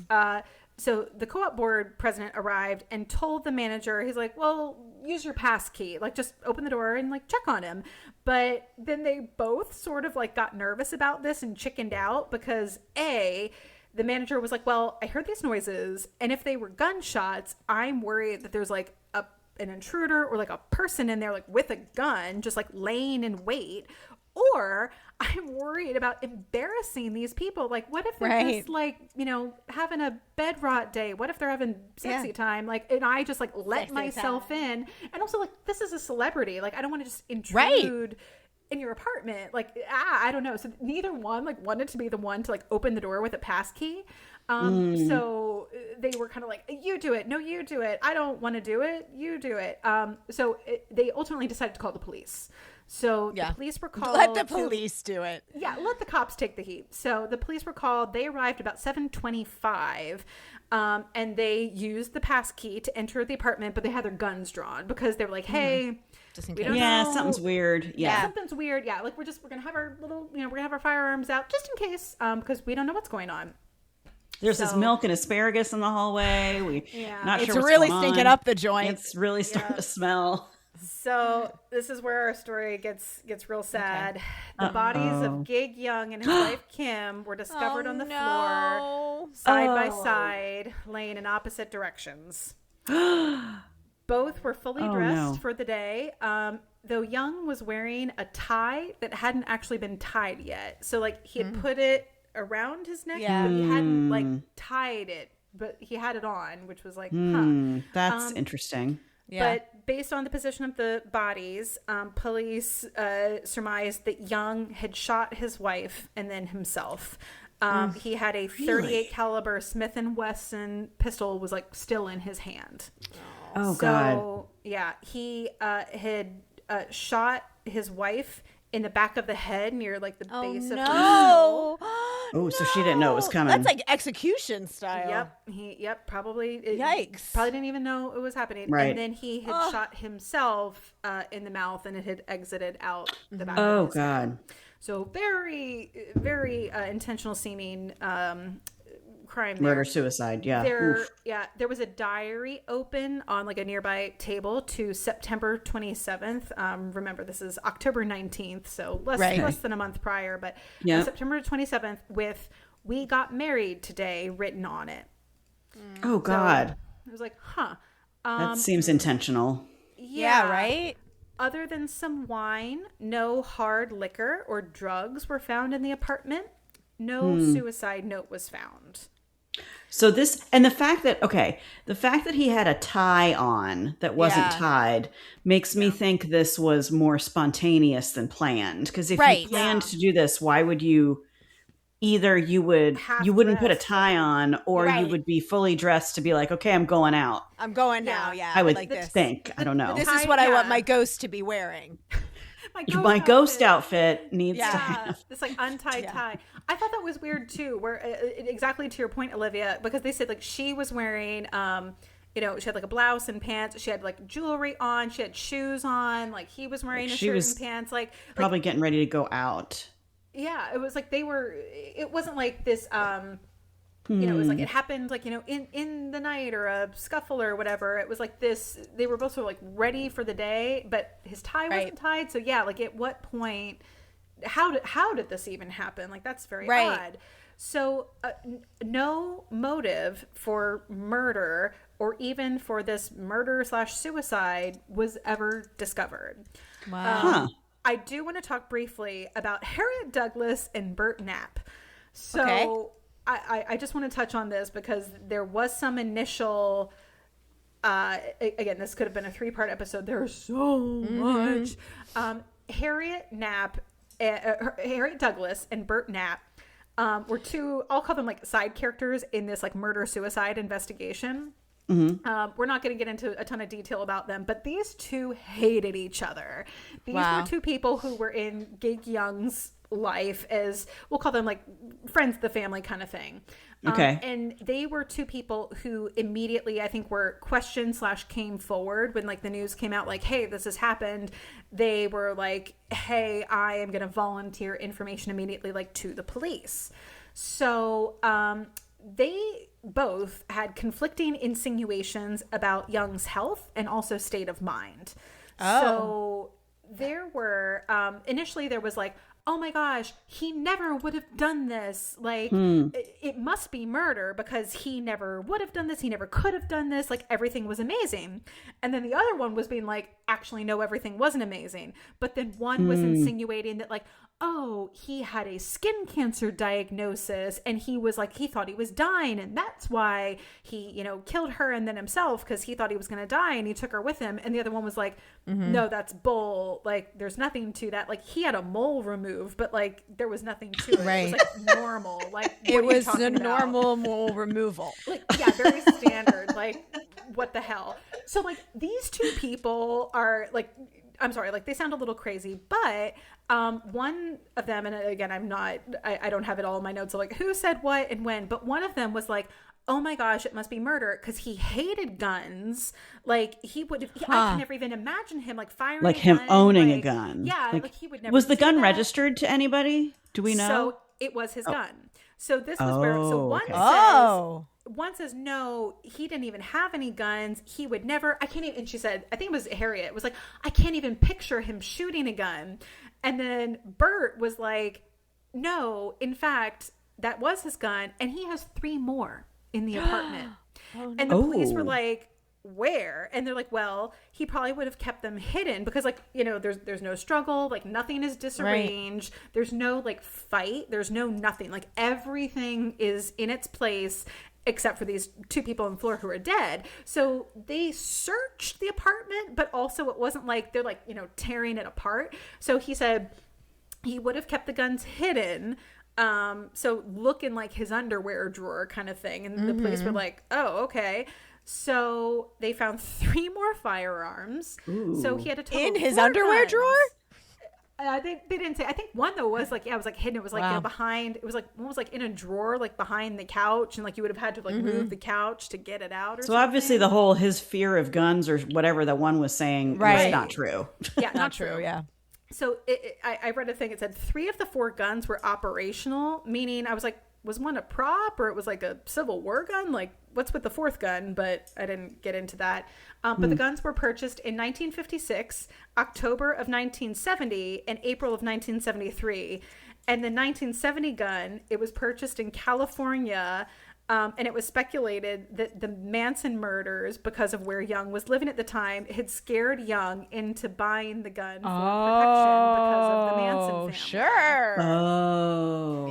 So the co-op board president arrived and told the manager, he's like, well, use your pass key. Like, just open the door and, like, check on him. But then they both sort of, like, got nervous about this and chickened out because, A, the manager was like, well, I heard these noises, and if they were gunshots, I'm worried that there's, like, an intruder or, like, a person in there, like, with a gun, just, like, laying in wait. Or I'm worried about embarrassing these people. Like, what if they're just like, you know, having a bed rot day? What if they're having sexy time? Like, and I just like let sexy myself in. And also, like, this is a celebrity. Like, I don't want to just intrude in your apartment. Like, I don't know. So neither one like wanted to be the one to like open the door with a pass key. So they were kind of like, you do it. No, you do it. I don't want to do it. You do it. So they ultimately decided to call the police. So the police were called. Let the police do it. Yeah, let the cops take the heat. So the police were called. They arrived about 7:25, and they used the pass key to enter the apartment, but they had their guns drawn because they were like, hey, just in We case. don't Yeah, know. something's weird. Yeah. Something's weird. Yeah, like we're gonna have our little, we're gonna have our firearms out just in case, because we don't know what's going on. There's this milk and asparagus in the hallway. Not It's sure what's really going stinking on. up the joint. It's really starting to smell. So this is where our story gets real sad. The bodies of Gig Young and his wife Kim were discovered on the floor, side by side, laying in opposite directions. Both were fully dressed for the day, though Young was wearing a tie that hadn't actually been tied yet. So like he had put it around his neck, but he hadn't like tied it, but he had it on, which was like, That's interesting. Yeah. But based on the position of the bodies, police surmised that Young had shot his wife and then himself. He had a 38 caliber Smith & Wesson pistol was like still in his hand. Oh, So, God. yeah, he had shot his wife in the back of the head near like the base of her skull. Oh, so she didn't know it was coming. That's like execution style. Yep, probably. Yikes. Probably didn't even know it was happening. Right. And then he had shot himself in the mouth, and it had exited out the back Oh, of his head. God. So very, very intentional seeming crime there. Murder, suicide. Yeah. Oof. There was a diary open on like a nearby table to September 27th. Remember, this is October 19th, so less than a month prior, but September 27th with "We got married today" written on it. Oh, God. So it was like, That seems intentional. Yeah, right? Other than some wine, no hard liquor or drugs were found in the apartment. No suicide note was found. So the fact that he had a tie on that wasn't tied makes me think this was more spontaneous than planned. Because if you planned to do this, why would you? Either you wouldn't put a tie on, or you would be fully dressed to be like, okay, I'm going out. I'm going now. Yeah, I would like this. think. I don't know. This is what I want my ghost to be wearing. My ghost outfit needs to Yeah, have. this like untied tie. I thought that was weird too. Where exactly to your point, Olivia, because they said like she was wearing, she had like a blouse and pants. She had like jewelry on. She had shoes on. Like he was wearing a shirt and pants. Like probably getting ready to go out. Yeah, it was like it wasn't like this, it was like it happened like, in the night or a scuffle or whatever. It was like this, they were both sort of like ready for the day, but his tie wasn't tied. So yeah, like at what point, how did this even happen? Like that's very odd. So no motive for murder or even for this murder/suicide was ever discovered. Wow. I do want to talk briefly about Harriet Douglas and Bert Knapp. So I just want to touch on this because there was some initial, again, this could have been a 3-part episode. There's so much. Harriet Douglas and Bert Knapp were two, I'll call them like side characters in this like murder-suicide investigation. We're not going to get into a ton of detail about them, but these two hated each other. These were two people who were in Gig Young's life as, we'll call them like friends of the family kind of thing. Okay. And they were two people who immediately, I think, were questioned / came forward when like the news came out like, hey, this has happened. They were like, hey, I am going to volunteer information immediately like to the police. So they both had conflicting insinuations about Young's health and also state of mind. So there were, initially there was like, oh my gosh, he never would have done this. Like, it must be murder because he never would have done this. He never could have done this. Like, everything was amazing. And then the other one was being like, actually, no, everything wasn't amazing. But then one was insinuating that like, oh, he had a skin cancer diagnosis and he was like, he thought he was dying. And that's why he, killed her and then himself because he thought he was going to die and he took her with him. And the other one was like, no, that's bull. Like, there's nothing to that. Like, he had a mole removed, but like, there was nothing to it. Right. It was like normal. Like, It was a a normal mole removal. Like, yeah, very standard. Like, what the hell? So like, these two people are like, I'm sorry, like they sound a little crazy, but one of them, and again, I don't have it all in my notes of like who said what and when, but one of them was like, oh my gosh, it must be murder, because he hated guns. Like he would have, I can never even imagine him like firing, like a him gun, owning like, a gun. Yeah, like he would never. Was the do gun that. registered to anybody? Do we know? So it was his gun. So this was where. So one says no, he didn't even have any guns. He would never. I can't even. And she said, I think it was Harriet. It was like, I can't even picture him shooting a gun. And then Bert was like, no, in fact, that was his gun, and he has 3 more in the apartment. And the police were like, where? And they're like, well, he probably would have kept them hidden, because like, you know, there's no struggle, like nothing is disarranged, there's no like fight, there's no nothing, like everything is in its place except for these 2 people on the floor who are dead. So they searched the apartment, but also it wasn't like they're like, you know, tearing it apart. So he said he would have kept the guns hidden, so looking like his underwear drawer kind of thing. And the police were like, oh, okay. So they found 3 more firearms. Ooh. So he had a total in of his 4 underwear guns. drawer. They didn't say. I think one though was like, it was like hidden. It was like, Wow. you know, behind. It was like one was like in a drawer, like behind the couch, and like you would have had to like move the couch to get it out. Or So something. obviously the whole his fear of guns or whatever that one was saying was not true. Yeah, Not true. Yeah. So I read a thing. It said 3 of the 4 guns were operational, meaning I was like, was one a prop, or it was like a Civil War gun? Like, what's with the 4th gun? But I didn't get into that. But the guns were purchased in 1956, October of 1970, and April of 1973. And the 1970 gun, it was purchased in California. And it was speculated that the Manson murders, because of where Young was living at the time, had scared Young into buying the gun for protection because of the Manson family. Sure. Oh.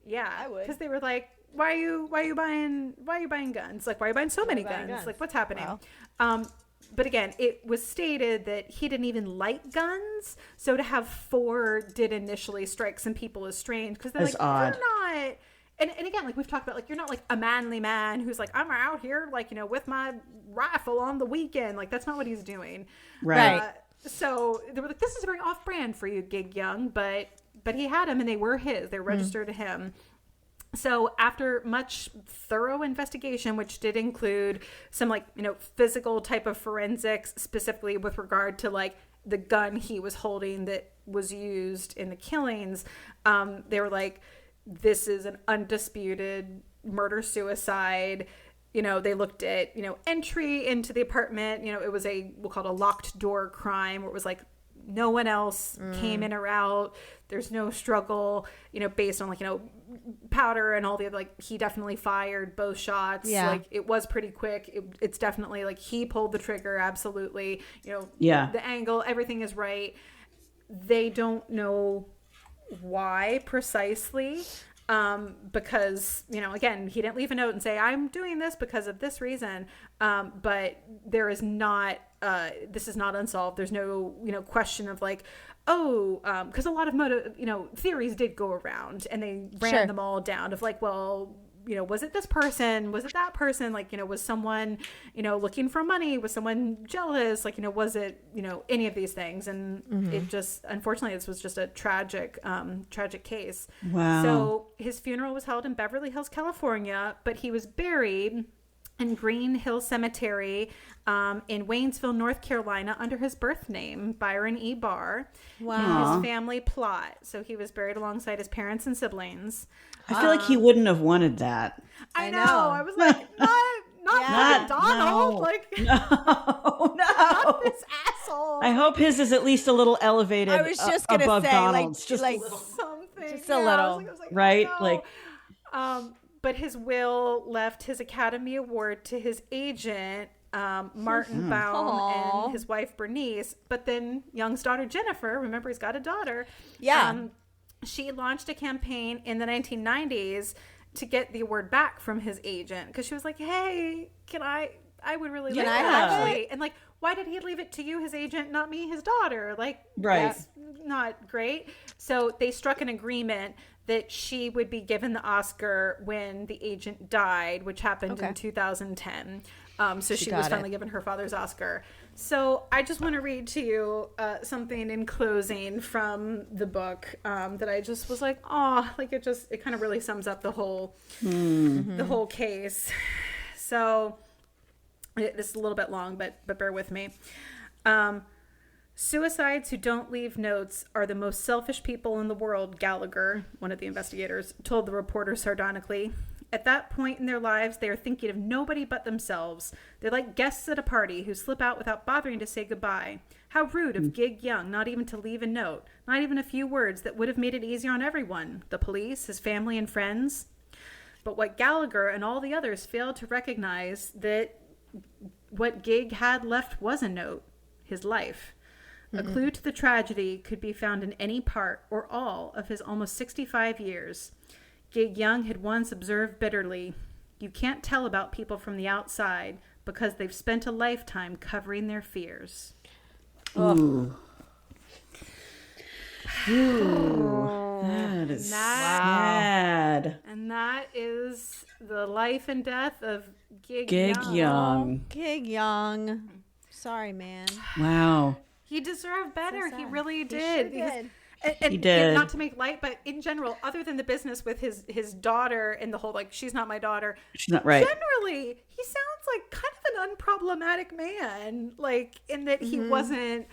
Yeah, I would. because they were like, why are you buying guns? Like, why are you buying so many guns? Like, what's happening? Wow. But again, it was stated that he didn't even like guns, so to have 4 did initially strike some people as strange, because they're As like, odd. you're not. And again, like we've talked about, like you're not like a manly man who's like, I'm out here, like, you know, with my rifle on the weekend. Like, that's not what he's doing. Right. So they were like, this is very off-brand for you, Gig Young, but he had them, and they were his. They were registered to him. So after much thorough investigation, which did include some like, you know, physical type of forensics, specifically with regard to like the gun he was holding that was used in the killings, they were like, this is an undisputed murder-suicide. You know, they looked at, you know, entry into the apartment. You know, it was we'll call it a locked door crime, where it was like no one else came in or out. There's no struggle, you know, based on like, you know, powder and all the other, like he definitely fired both shots. Yeah. Like it was pretty quick. It's definitely like he pulled the trigger. Absolutely. You know, the angle, everything is right. They don't know why precisely, because, you know, again, he didn't leave a note and say, I'm doing this because of this reason, but there is not this is not unsolved. There's no, you know, question of like, because a lot of theories did go around, and they ran them all down of like, well, you know, was it this person? Was it that person? Like, you know, was someone, you know, looking for money? Was someone jealous? Like, you know, was it, you know, any of these things? And it just, unfortunately, this was just a tragic case. Wow. So his funeral was held in Beverly Hills, California, but he was buried in Green Hill Cemetery in Waynesville, North Carolina, under his birth name, Byron E. Barr. Wow. His family plot. So he was buried alongside his parents and siblings. I feel like he wouldn't have wanted that. I know. I was like, not Donald. No. Like, No. not this asshole. I hope his is at least a little elevated. I was just gonna above say, Donald's. like, just like a little. something. Just a little. I was like, Right? no. Like, but his will left his Academy Award to his agent, Martin Baum, Aww. and his wife Bernice. But then Young's daughter Jennifer, remember he's got a daughter. Yeah. She launched a campaign in the 1990s to get the award back from his agent, because she was like, hey, I would really like I that have actually. And like, why did he leave it to you, his agent, not me, his daughter? Like, Right. that's not great. So they struck an agreement that she would be given the Oscar when the agent died, which happened in 2010. So she was finally given her father's Oscar. So I just want to read to you something in closing from the book that I just was like, oh, like it kind of really sums up the whole case. So this is a little bit long, but bear with me. Suicides who don't leave notes are the most selfish people in the world, Gallagher, one of the investigators, told the reporter sardonically. At that point in their lives, they are thinking of nobody but themselves. They're like guests at a party who slip out without bothering to say goodbye. How rude of Gig Young not even to leave a note, not even a few words that would have made it easier on everyone, the police, his family and friends. But what Gallagher and all the others failed to recognize that what Gig had left was a note, his life. A clue to the tragedy could be found in any part or all of his almost 65 years. Gig Young had once observed bitterly, "You can't tell about people from the outside because they've spent a lifetime covering their fears." Ooh. Ooh. That is sad. And that is the life and death of Gig Young. Gig Young. Sorry, man. Wow. He deserved better. So He sad. really did. He sure did. And He did. Not to make light, but in general, other than the business with his daughter and the whole, like, she's not my daughter. She's not right. Generally, he sounds like kind of an unproblematic man, like, in that he wasn't,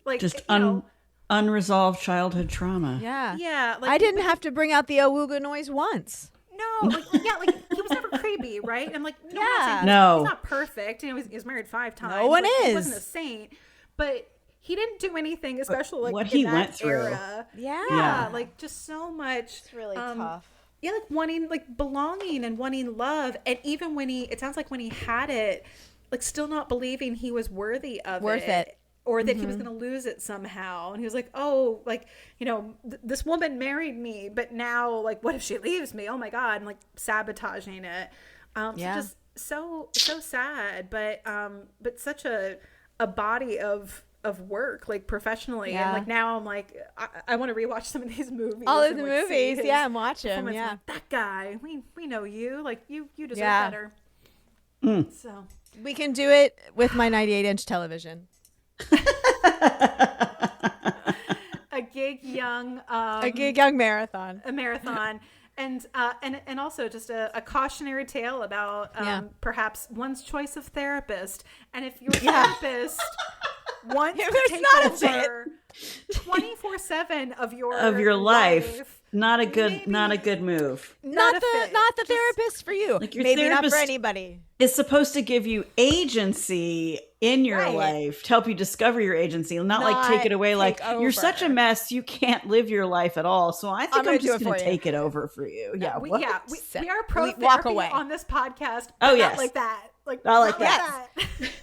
like, Just you know, unresolved childhood trauma. Yeah. yeah. Like, I didn't have to bring out the awooga noise once. No, like, yeah, like, he was never creepy, right? And, like, no, Yeah. he's not perfect. You know, he's married 5 times. No one like, is. He wasn't a saint, but he didn't do anything, especially like what in he that went through. era. Yeah. Like just so much. It's really tough. Yeah, like wanting like belonging and wanting love, and even when it sounds like when he had it, like still not believing he was worthy of Worth it. or that he was going to lose it somehow. And he was like, oh, like, you know, this woman married me, but now, like, what if she leaves me? Oh my God. And like sabotaging it. So just so sad, but such a body of work, like professionally. Yeah. And like now I'm like, I want to rewatch some of these movies. All of and, the like, see movies. his Yeah, and watch him. performance. Yeah. Like, that guy, we know you. Like you deserve Yeah. better. So We can do it with my 98-inch television. a Gig Young A Gig Young marathon. a marathon. And also just a cautionary tale about perhaps one's choice of therapist. And if your therapist wants If to there's take not a fit. over 24/7 of your life, not a good maybe move. Not a the fit. therapist for you. Like your Maybe not for therapist- anybody. It's supposed to give you agency in your Right. life, to help you discover your agency, not like take it away. take Like you're such a over. mess, you can't live your life at all. So I think gonna I'm do just it going for to you. take it over for you. Yeah. we what? are pro Walk therapy away. on this podcast. Oh, but yes. not like that. Like Not like that.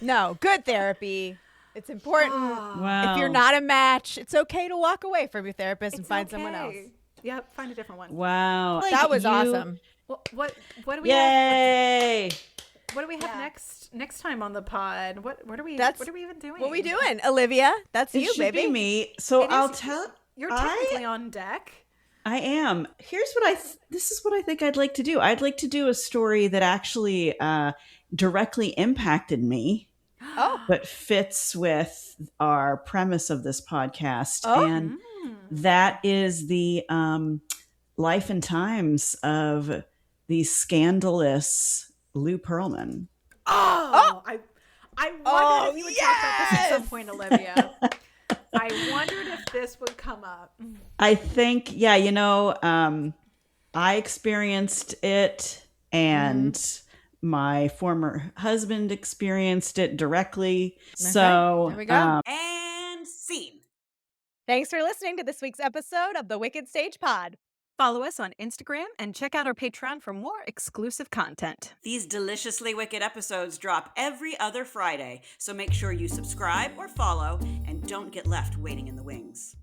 No, good therapy. It's important. Wow. If you're not a match, it's okay to walk away from your therapist and It's find someone okay. else. Yep, find a different one. Wow. That was awesome. Well, what do we have? Yay. What do we have next time on the pod? What are we even doing? What we doing, Olivia? That's It you, should baby. be me. So It I'll is- tell. You're technically on deck. I am. Here's what this is what I think I'd like to do. I'd like to do a story that actually directly impacted me, but fits with our premise of this podcast. And that is the life and times of the scandalous Lou Pearlman. I wondered if you would talk about this at some yes! point, Olivia. I wondered if this would come up. I think, I experienced it, and my former husband experienced it directly. So There we go. And scene. Thanks for listening to this week's episode of the Wicked Stage Pod. Follow us on Instagram and check out our Patreon for more exclusive content. These deliciously wicked episodes drop every other Friday, so make sure you subscribe or follow and don't get left waiting in the wings.